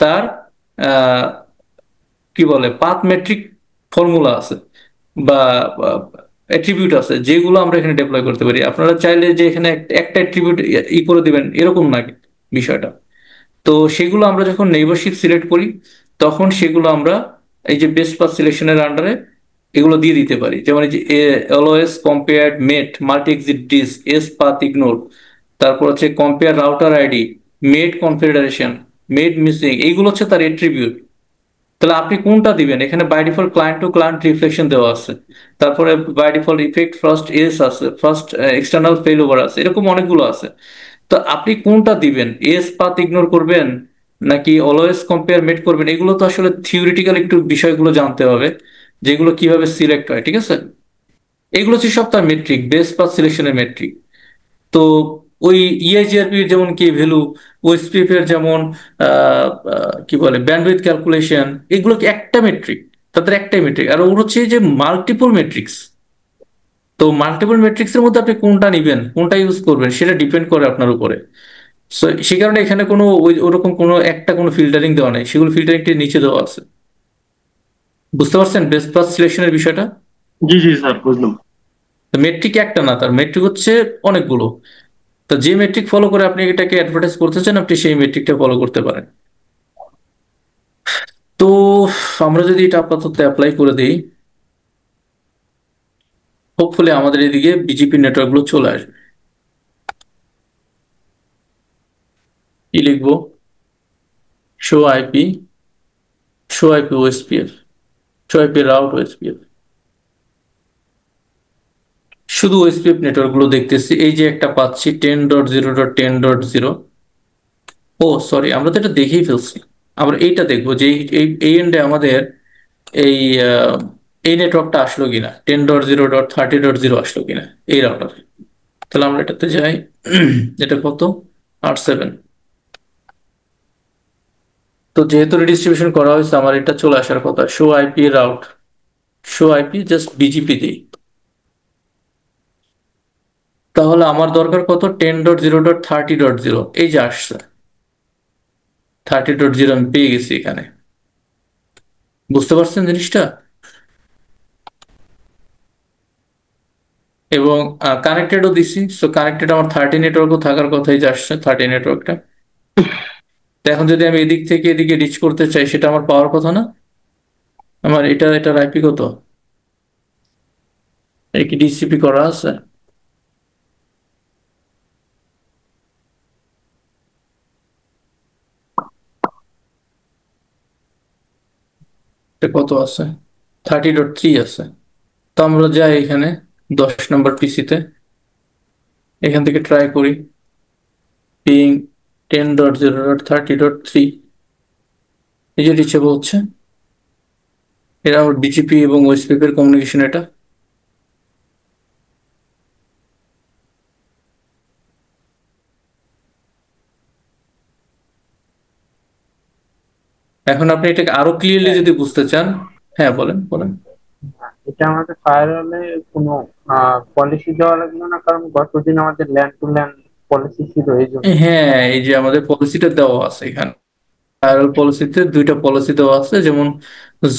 তার আহ, কি বলে পাথ মেট্রিক ফর্মুলা আছে বা অ্যাট্রিবিউট আছে, যেগুলো আমরা এখানে ডেপ্লয় করতে পারি। আপনারা চাইলে যে এখানে একটা অ্যাট্রিবিউট করে দিবেন এরকম না বিষয়টা। তো সেগুলো আমরা যখন নেইবারশিপ সিলেক্ট করি তখন সেগুলো আমরা এই যে বেস্ট পাথ সিলেকশনের আন্ডারে এগুলো দিয়ে দিতে পারি। যেমন এই যে always compared MED multi exit disc AS path ignore, তারপর হচ্ছে compare router ID, MED configuration, MED missing, এইগুলো হচ্ছে তার এট্রিবিউট। তাহলে আপনি কোনটা দিবেন? এখানে by default client to client reflection দেওয়া আছে, তারপরে by default effect first AS আছে, ফার্স্ট এক্সটার্নাল ফেল ওভার আছে, এরকম অনেকগুলো আছে। তো আপনি কোনটা দিবেন, এস পাথ ইগনোর করবেন নাকি অলওয়েজ কম্পেয়ার মেট করবেন, এগুলো তো আসলে থিওরিটিক্যাল একটু বিষয়গুলো জানতে হবে যেগুলো কিভাবে সিলেক্ট হয়। ঠিক আছে? এগুলো হচ্ছে সব তার মেট্রিক, বেস্ট পাথ সিলেকশনের মেট্রিক। তো ওই ইআইজিআরপি এর যেমন কে ভ্যালু, ওএসপিএফ এর যেমন কি বলে ব্যান্ডউইথ ক্যালকুলেশন, এগুলো কি একটা মেট্রিক, তাদের একটাই মেট্রিক। আর ওর হচ্ছে যে মাল্টিপল মেট্রিক্স। তো মাল্টিপল মেট্রিক্সের মধ্যে আপনি কোনটা নিবেন, কোনটা ইউজ করবেন, সেটা ডিপেন্ড করে আপনার উপরে। সো সে কারণে এখানে কোনো ওরকম কোনো একটা কোনো ফিল্টারিং দেওয়া নেই, সেগুলো ফিল্টারিংটি নিচে দেওয়া আছে। বুঝতে পারছেন বেস্ট পাস সিলেকশনের বিষয়টা? জি জি স্যার, বুঝলাম। মেট্রিক একটা না, তার মেট্রিক হচ্ছে অনেকগুলো। তো যে মেট্রিক ফলো করে আপনি এটাকে অ্যাডভার্টাইজ করতে চান, আপনি সেই মেট্রিকটা ফলো করতে পারেন। তো আমরা যদি এটা আপাতত অ্যাপ্লাই করে দিই, হোপফুলি আমাদের এদিকে বিজেপি নেটওয়ার্ক গুলো চলে আসবে। কি লিখবো? Show IP, show IP OSPF, show IP route OSPF. শুধু ওএসপিএফ নেটওয়ার্ক গুলো দেখতেছি। এই যে একটা পাচ্ছি 10.0.10.0। ও সরি, আমরা তো এটা দেখেই ফেলছি। আমরা এইটা দেখবো যে এই এন্ডে আমাদের এই এই নেটওয়ার্কটা আসলো কিনা, 10.0.30.0 আসলো কিনা এই রাউটারে। তাহলে আমরা এটাতে যাই। এটা কত? 8.7। তো যেহেতু রিডিস্ট্রিবিউশন করা হয়েছে, আমার এটা চলে আসার কথা। Show IP route, show IP just BGP দিই। তাহলে আমার দরকার কত? 10.0.30.0। এই যে আসছে 30.0, আমি পেয়ে গেছি এখানে। বুঝতে পারছেন জিনিসটা? এবং কানেক্টেডও দিছি। সো কানেক্টেড আমার 30 নেটওয়ার্কও থাকার কথাই, যে আসছে 30 নেটওয়ার্কটা। তো এখন যদি আমি এদিক থেকে এদিকে রিচ করতে চাই, সেটা আমার পাওয়ার কথা না? আমার এটার আইপি কত? এই কি ডিসিপি করা আছে? এটা কত আছে? 30.3 আছে। তো আমরা যাই এখানে 10 নম্বর পিসিতে, এখান থেকে ট্রাই করি পিং 10.0.30.3। এই যে রিচেবল হচ্ছে। এটা আমার বিজিপি এবং ওএসপিপি এর কমিউনিকেশন। এটা এখন আপনি এটাকে আরো ক্লিয়ারলি যদি বুঝতে চান, হ্যাঁ বলেন বলেন। এটা আমাদের ফায়ারওয়ালে কোনো পলিসি দেওয়া লাগলো না, কারণ গতদিন আমাদের ল্যান্ড টু ল্যান্ড পলিসি ছিল এই জন্য। হ্যাঁ, এই যে আমাদের পলিসিটা দেওয়া আছে এখানে। ফায়ারওয়াল পলিসিতে দুইটা পলিসি দেওয়া আছে, যেমন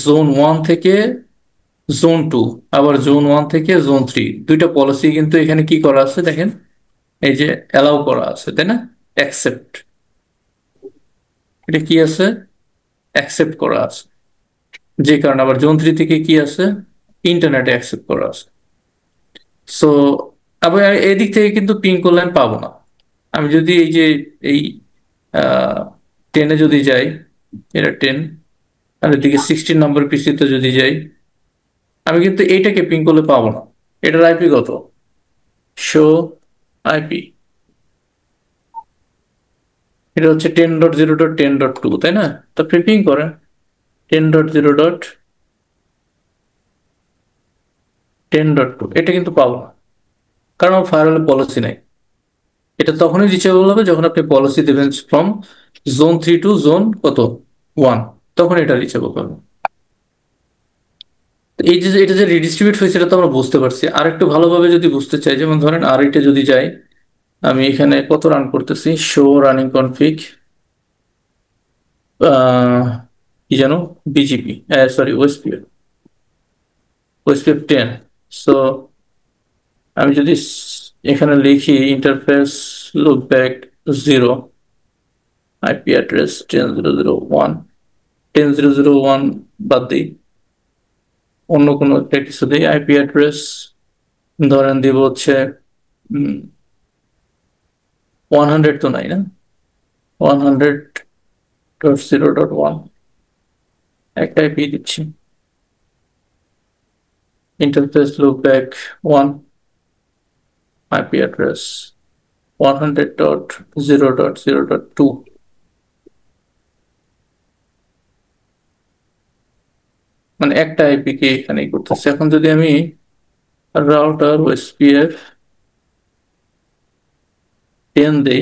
জোন 1 থেকে জোন 2, আবার জোন 1 থেকে জোন 3। দুইটা পলিসি কিন্তু এখানে কি করা আছে দেখেন, এই যে অ্যালাউ করা আছে, তাই না? অ্যাকসেপ্ট, এটা কি আছে? অ্যাকসেপ্ট করা আছে। যে কারণে আবার জোন 3 থেকে কি আছে? ইন্টারনেটে অ্যাকসেপ্ট করা আছে। সো আবার এদিক থেকে কিন্তু পিং করলে আমি পাবো না। আমি যদি এই যে এই 10-এ যদি যাই, এটা 10, আর এদিকে 16 নম্বর পিসিতে যদি যাই, আমি কিন্তু এইটাকে পিং করলে পাবো না। এটার আইপি কত? শো আইপি, এটা হচ্ছে 10.0.10.2, তাই না? তো আপনি পিং করেন 10.0.10.2, এটা কিন্তু পাবো না, কারণ আমার ফায়ারওয়ালে পলিসি নাই। এটা তখনই রিচেবল হবে যখন আপনি পলিসি দেবেন ফ্রম জোন 3 টু জোন কত 1, তখন এটা রিচেবল হবে। তো এই যে এটা যে রিডিস্ট্রিবিউট হয়েছে, এটা তো আমরা বুঝতে পারছি। আর একটু ভালোভাবে যদি বুঝতে চাই, যেমন ধরেন আর এটা যদি যাই, আমি এখানে কত রান করতেছি, শো রানিং কনফিগ কি যেন, BGP, sorry OSPF, OSPF 10। So আমি যদি এখানে লিখি interface loopback 0, IP address 10.0.0.1, 10.0.0.1 বাদ দিই, অন্য কোনো একটা কিছু দিই। আইপি অ্যাড্রেস ধরেন দিব হচ্ছে 100, তো নাই না, 100.0.1 একটা আইপি দিচ্ছি। Interface look back 1, IP address 100.0.0.2। মানে একটা আইপি কে এখানে করতেছে। এখন যদি আমি রাউটার ওএসপিএফ 10 দেই,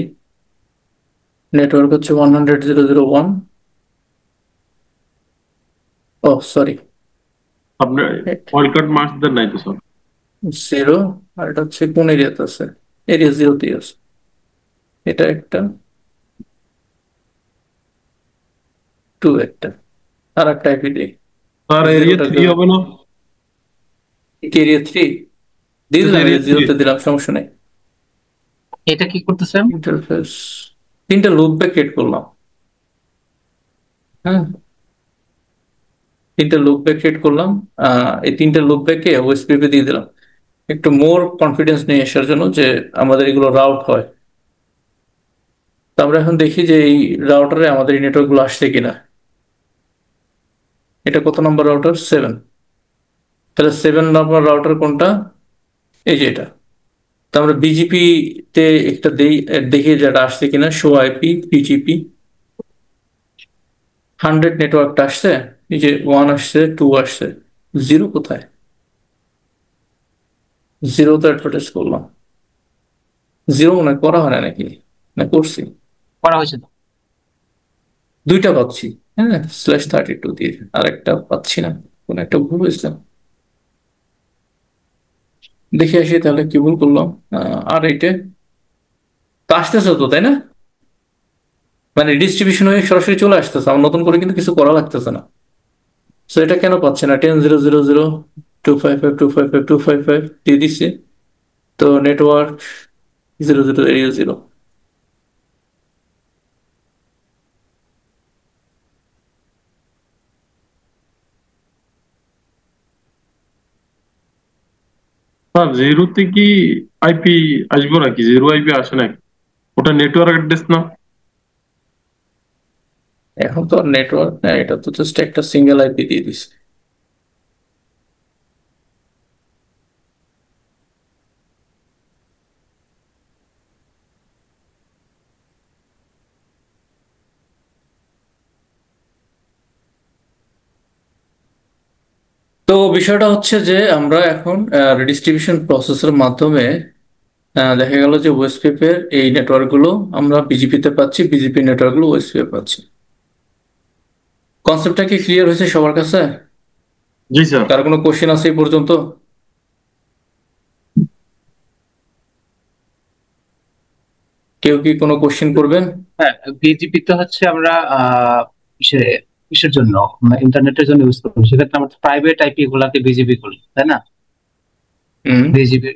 নেটওয়ার্ক হচ্ছে 100.0.0.1, ও সরি আপনার ওয়াইল্ড কার্ড মার্কস দেন নাই তো স্যার? 0, আর এটা হচ্ছে কোন এরিয়াতে আছে, এরিয়া 0-তে আছে, এটা একটা, 2 একটা, আর একটা আইপি দেই, স্যার এরিয়া 3 0টাকে হবে না? এরিয়া 3 দিয়ে দিলাম, area এরিয়া 0-তে দিলাম, সমস্যা নেই। এটা কি করতেছেন? ইন্টারফেস 3টা লুপ ব্যাক ক্রিয়েট করলাম, হ্যাঁ 3টা লুপ ব্যাক ক্রিয়েট করলাম, এই 3টা লুপ ব্যাকে ওএসপিপি দিয়ে দিলাম একটু মোর কনফিডেন্স নিয়ে আসার জন্য যে আমাদের এগুলো রাউট হয়। তো আমরা এখন দেখি যে এই রাউটারে আমাদের এই নেটওয়ার্ক গুলো আসছে কিনা। এটা কত নম্বর রাউটার? 7। তাহলে 7 নম্বর রাউটার কোনটা? এই যে এটা। তো আমরা বিজিপি তে একটা দেখি যেটা আসছে কিনা, শো আইপি বিজিপি 100 নেটওয়ার্কটা আসছে, এই যে 1 আসছে, 2 আসছে, 0 কোথায়? 0 তো অ্যাডভার্টাইজ করলাম, 0 মনে হয় করা হয় না নাকি, না করছি? করা হয়েছে তো। 2টা পাচ্ছি, হ্যাঁ /32 দিয়ে, আর একটা পাচ্ছি না, কোন একটা ভুল হয়েছে, দেখে আসি তাহলে কি ভুল করলাম। আর এইটা তো আসতেছে তো, তাই না? মানে ডিস্ট্রিবিউশন হয়ে সরাসরি চলে আসতেছে, আমার নতুন করে কিন্তু কিছু করা লাগতেছে না। সো এটা কেন পাচ্ছে না? 10.0.0.0.255.255.255 দিয়ে দিচ্ছে, তো নেটওয়ার্ক 0.0.0.0। স্যার জিরোতে কি আইপি আসবো নাকি? জিরো আইপি আসে নাকি? ওটা নেটওয়ার্ক অ্যাড্রেস না? এখন তো আর নেটওয়ার্ক না, এটা তো জাস্ট একটা সিঙ্গেল আইপি দিয়ে দিচ্ছে। তো বিষয়টা হচ্ছে যে আমরা এখন রিডিস্ট্রিবিউশন প্রসেসের মাধ্যমে দেখা গেল যে ওয়েস্টপেপের এই নেটওয়ার্ক গুলো আমরা বিজিপিতে পাচ্ছি, বিজিপি নেটওয়ার্ক গুলো ওয়েস্টপেপে পাচ্ছি। কনসেপ্টটা কি ক্লিয়ার হয়েছে সবার কাছে? জি স্যার। কার কোনো কোশ্চেন আছে এই পর্যন্ত? কেউ কি কোনো কোশ্চেন করবেন? হ্যাঁ, বিজিপি তো হচ্ছে আমরা কিসের জন্য, ইন্টারনেটের জন্য ইউজ করি, সেক্ষেত্রে আমরা প্রাইভেট আইপি গুলাকে বিজিপি করি, তাই না? হুম। বিজিপি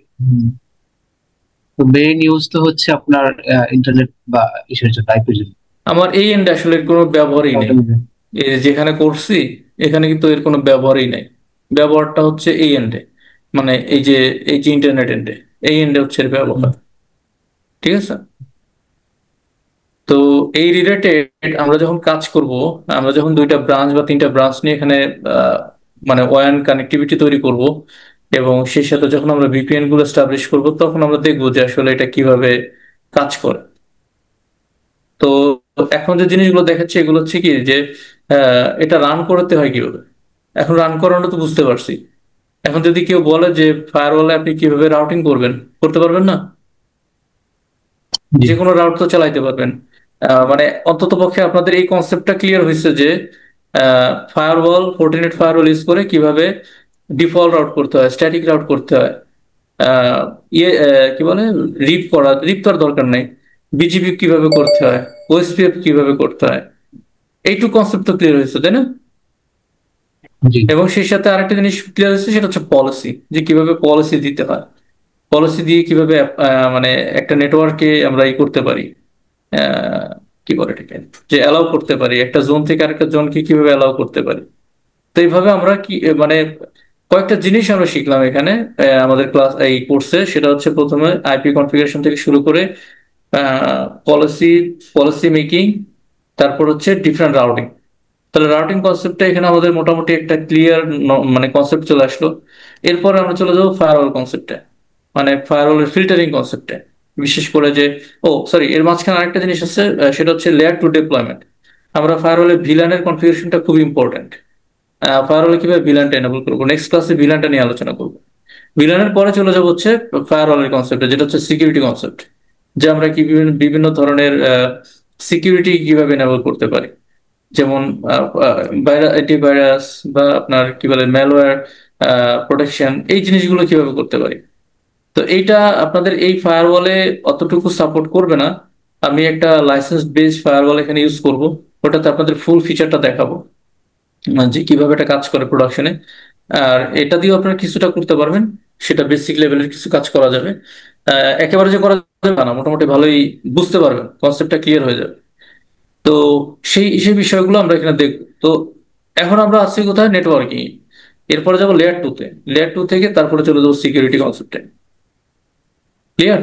তো মেইন ইউজ তো হচ্ছে আপনার ইন্টারনেট বা ইসের জন্য, আইপির জন্য। আমার এই এন্ডে আসলে এর কোনো ব্যবহারই নেই, যেখানে করছি এখানে কিন্তু এর কোনো ব্যবহারই নেই। ব্যবহারটা হচ্ছে এই এন্ডে, মানে এই যে ইন্টারনেট এন্ডে, এই এন্ডে হচ্ছে এর ব্যবহার, ঠিক আছে? তো এই রিলেটেড আমরা যখন কাজ করব, আমরা যখন 2টা ব্রাঞ্চ বা 3টা ব্রাঞ্চ নিয়ে এখানে আহ, মানে ওয়ান কানেক্টিভিটি তৈরি করব, এবং সেই সাথে যখন আমরা ভিপিএন গুলো এস্টাবলিশ করব, তখন আমরা দেখবো যে আসলে এটা কিভাবে কাজ করে। তো এখন যে জিনিসগুলো দেখাচ্ছে এগুলো হচ্ছে কি যে এটা রান করতে হয় কিভাবে। এখন রান করানো তো বুঝতে পারছি, এখন যদি কেউ বলে যে ফায়ারওয়ালে আপনি কিভাবে রাউটিং করবেন, করতে পারবেন না? জি। যে কোনো রাউট তো চালাইতে পারবেন। মানে অন্তত পক্ষে আপনাদের এই কনসেপ্টটা ক্লিয়ার হয়েছে যে ফায়ারওয়াল, ফোর্টিনেট ফায়ারওয়াল ইউজ করে কিভাবে ডিফল্ট রাউট করতে হয়, স্ট্যাটিক রাউট করতে হয়, আহ, কি বলে, রিপ তো আর দরকার নাই, বিজিপি কিভাবে করতে হয়, ওএসপিএফ কিভাবে করতে হয়, এইটুকু কনসেপ্ট তো ক্লিয়ার হয়েছে, তাই না? জি। এবং সেই সাথে আরেকটা জিনিস ক্লিয়ার হয়েছে, সেটা হচ্ছে পলিসি, যে কিভাবে পলিসি দিতে হয়, পলিসি দিয়ে কিভাবে মানে একটা নেটওয়ার্কে আমরা করতে পারি, আহ, কি বলে এটাকে, যে অ্যালাউ করতে পারি একটা জোন থেকে আরেকটা জোনকে কিভাবে অ্যালাউ করতে পারি। তো এইভাবে আমরা কি মানে কয়েকটা জিনিস আমরা শিখলাম এখানে আমাদের ক্লাস এই কোর্সে। সেটা হচ্ছে প্রথমে আইপি কনফিগারেশন থেকে শুরু করে পলিসি পলিসি মেকিং, তারপর হচ্ছে ডিফারেন্ট রাউটিং। তাহলে রাউটিং কনসেপ্টটা এখানে আমাদের মোটামুটি একটা ক্লিয়ার মানে কনসেপ্ট চলে আসলো। এরপরে আমরা চলে যাবো ফায়ারওয়াল কনসেপ্টে, মানে ফায়ারওয়ালের ফিল্টারিং কনসেপ্টে। বিশেষ করে যে, ও সরি, এর মাঝখানে আরেকটা জিনিস আছে, সেটা হচ্ছে লেয়ার টু ডিপ্লয়মেন্ট। আমরা ফায়ারওয়ালের ভিলানের কনফিগারেশনটা খুব ইম্পর্টেন্ট। ফায়ারওয়ালে কিভাবে ভিলানটা এনেবল করবো, নেক্সট ক্লাসে ভিলানটা নিয়ে আলোচনা করবো। ভিলানের পরে চলে যাবো হচ্ছে ফায়ারওয়ালের কনসেপ্টে, যেটা হচ্ছে সিকিউরিটি কনসেপ্ট। যে আমরা কি বিভিন্ন বিভিন্ন ধরনের সিকিউরিটি কিভাবে এনেবল করতে পারি, যেমন অ্যান্টিভাইরাস বা আপনার কি বলে ম্যালওয়্যার প্রোটেকশন, এই জিনিসগুলো কিভাবে করতে পারি। তো এইটা আপনাদের এই ফায়ারওয়ালে অতটুকু সাপোর্ট করবে না। আমি একটা লাইসেন্স বেসড ফায়ারওয়াল এখানে ইউজ করব, ওটাতে আপনাদের ফুল ফিচারটা দেখাবো, যে কিভাবে এটা কাজ করে প্রোডাকশনে। আর এটা দিয়েও আপনারা কিছুটা করতে পারবেন, সেটা বেসিক লেভেলের কিছু কাজ করা যাবে। একেবারে যে করা যাবে না, মোটামুটি ভালোই বুঝতে পারবেন, কনসেপ্টটা ক্লিয়ার হয়ে যাবে। তো সেই সেই বিষয়গুলো আমরা এখানে দেখব। তো এখন আমরা আছি কোথায়, নেটওয়ার্কিং। এরপরে যাবো লেয়ার 2-তে, লেয়ার 2 থেকে তারপরে চলে যাবো সিকিউরিটি কনসেপ্টে। ক্লিয়ার?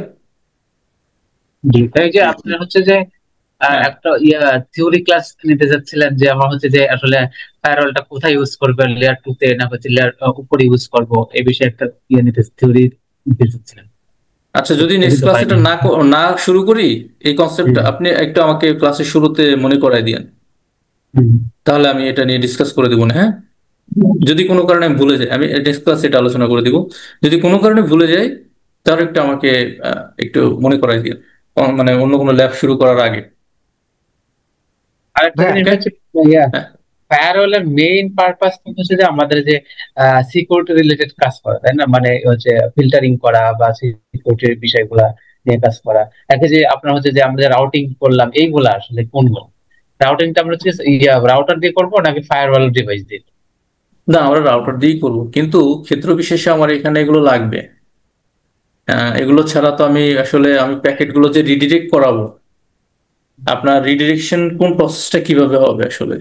জি, তাই যে আপনার হচ্ছে যে হ্যাঁ, একটা থিওরি ক্লাস নিতে যাচ্ছিলেন, যে আমার হচ্ছে যে আসলে ফায়ারওয়ালটা কোথায় ইউজ করবেন, লেয়ার 2 তে না হচ্ছে লেয়ার উপরে ইউজ করব, এই বিষয়ে একটা থিওরি নিতে চাচ্ছিলেন। আচ্ছা, যদি যদি নেক্সট তো ক্লাস এটা পাইনি। না শুরু করি, এই কনসেপ্টটা হুম, আপনি একটু আমাকে ক্লাসের শুরুতে মনে করাই দিয়েন, হুম, তাহলে আমি এটা নিয়ে ডিসকাস করে দিব না, হ্যাঁ? যদি কোনো কারণে আমি ভুলে যাই, আমি নেক্সট ক্লাসে এটা আলোচনা করে দিব। যদি কোনো কারণে ভুলে যাই, তাহলে একটু আমাকে একটু মনে করাই দিন, মানে অন্য কোনো ল্যাব শুরু করার আগে। আরেকটা ভাইয়া, জিনিস ওকে? হচ্ছে ফায়ারওয়ালের মেইন পারপাস হচ্ছে যে আমাদের যে সিকিউরিটি রিলেটেড কাজ করা, তাই না? মানে হচ্ছে ফিল্টারিং করা বা সিকিউরিটির বিষয়গুলা নিয়ে কাজ করা। একে যে আপনার হচ্ছে যে আমরা রাউটিং করলাম, এইগুলা আসলে কোনগুলো? রাউটিংটা আমরা হচ্ছে রাউটার দিয়ে করবো নাকি ফায়ারওয়াল ডিভাইস দিয়ে? না, আমরা রাউটার দিয়েই করবো, কিন্তু ক্ষেত্র বিশেষে আমার এখানে এগুলো লাগবে। এগুলো ছাড়া তো আমি প্যাকেটগুলো যে রিডিরেক্ট করাবো, আপনার রিডিরেকশন কোন প্রসেসটা কিভাবে হবে আসলে,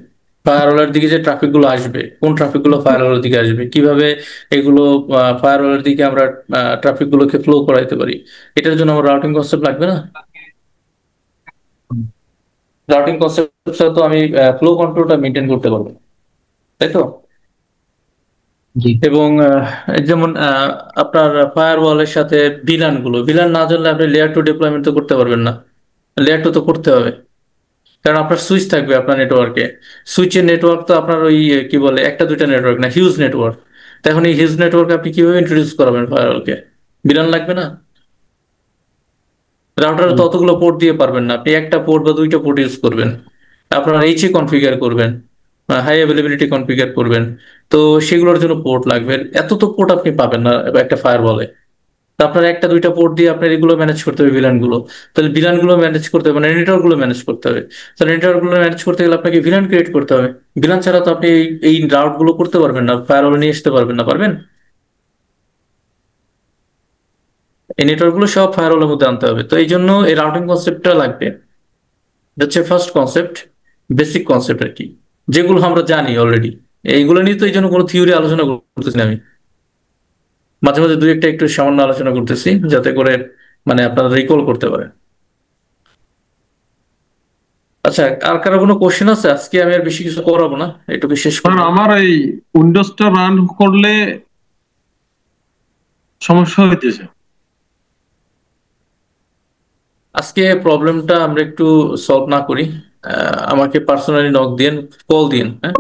ফায়ারওয়ালের দিকে যে ট্রাফিক গুলো আসবে, কোন ট্রাফিক গুলো ফায়ারওয়ালের দিকে আসবে, কিভাবে এগুলো ফায়ারওয়ালের দিকে আমরা ট্রাফিক গুলোকে ফ্লো করাইতে পারি, এটার জন্য আমার রাউটিং কনসেপ্ট লাগবে না? রাউটিং কনসেপ্ট ছাড়া তো আমি ফ্লো কন্ট্রোলটা মেনটেন করতে পারবো না, তাই তো? জি, এবং যেমন আপনার ফায়ারওয়ালের সাথে ভিলান না জানলে আপনি লেয়ার 2 ডিপ্লয়মেন্ট তো করতে পারবেন না। লেয়ার 2 তো করতে হবে, কারণ আপনার সুইচ থাকবে আপনার নেটওয়ার্কে। সুইচের নেটওয়ার্ক তো আপনার ওই কি বলে একটা দুইটা নেটওয়ার্ক না, হিউজ নেটওয়ার্ক। তো এখন এই হিউজ নেটওয়ার্ক আপনি কিভাবে ইন্ট্রোডিউস করাবেন ফায়ারওয়ালকে? বিরান লাগবে না? রাউটারে তো অতগুলো পোর্ট দিয়ে পারবেন না, আপনি একটা পোর্ট বা দুইটা পোর্ট ইউজ করবেন, আপনার এইচএ কনফিগার করবেন, হাই অ্যাভেলেবিলিটি কনফিগার করবেন। তো সেগুলোর জন্য পোর্ট লাগবে, এত তো পোর্ট আপনি পাবেন না একটা ফায়ারওয়ালে। তা আপনার একটা দুইটা পোর্ট দিয়ে আপনার এগুলো ম্যানেজ করতে হবে, ভিলান গুলো। তাহলে ভিলান গুলো ম্যানেজ করতে হবে, মানে নেটওয়ার্ক গুলো ম্যানেজ করতে হবে। তাহলে নেটওয়ার্ক গুলো ম্যানেজ করতে গেলে আপনাকে ভিলান ক্রিয়েট করতে হবে। ভিলান ছাড়া তো আপনি এই রাউট গুলো করতে পারবেন না, ফায়ারওয়াল নিয়ে আসতে পারবেন না, পারবেন? এই নেটওয়ার্ক গুলো সব ফায়ারওয়ালের মধ্যে আনতে হবে, তো এই জন্য এই রাউটিং কনসেপ্টটা লাগবে। এটা হচ্ছে ফার্স্ট কনসেপ্ট, বেসিক কনসেপ্ট আর কি, যেগুলো আমরা জানি অলরেডি। এইগুলো নিয়ে তো এই জন্য কোনো থিওরি আলোচনা করতেছি না আমি, মাঝে মাঝে দুই একটা একটু সামান্য আলোচনা করতেছি, যাতে করে মানে আপনারা রিকল করতে পারেন। আচ্ছা, আর কারো কোনো কোশ্চেন আছে? আজকে আমি আর বেশি কিছু করাবো না, এটুকু শেষ স্যার করবো। আমার এই উইন্ডোজটা রান করলে সমস্যা হইতেছে। আজকে প্রবলেমটা আমরা একটু সলভ না করি, আমাকে পার্সোনালি নক দিন, কল দিন, হ্যাঁ?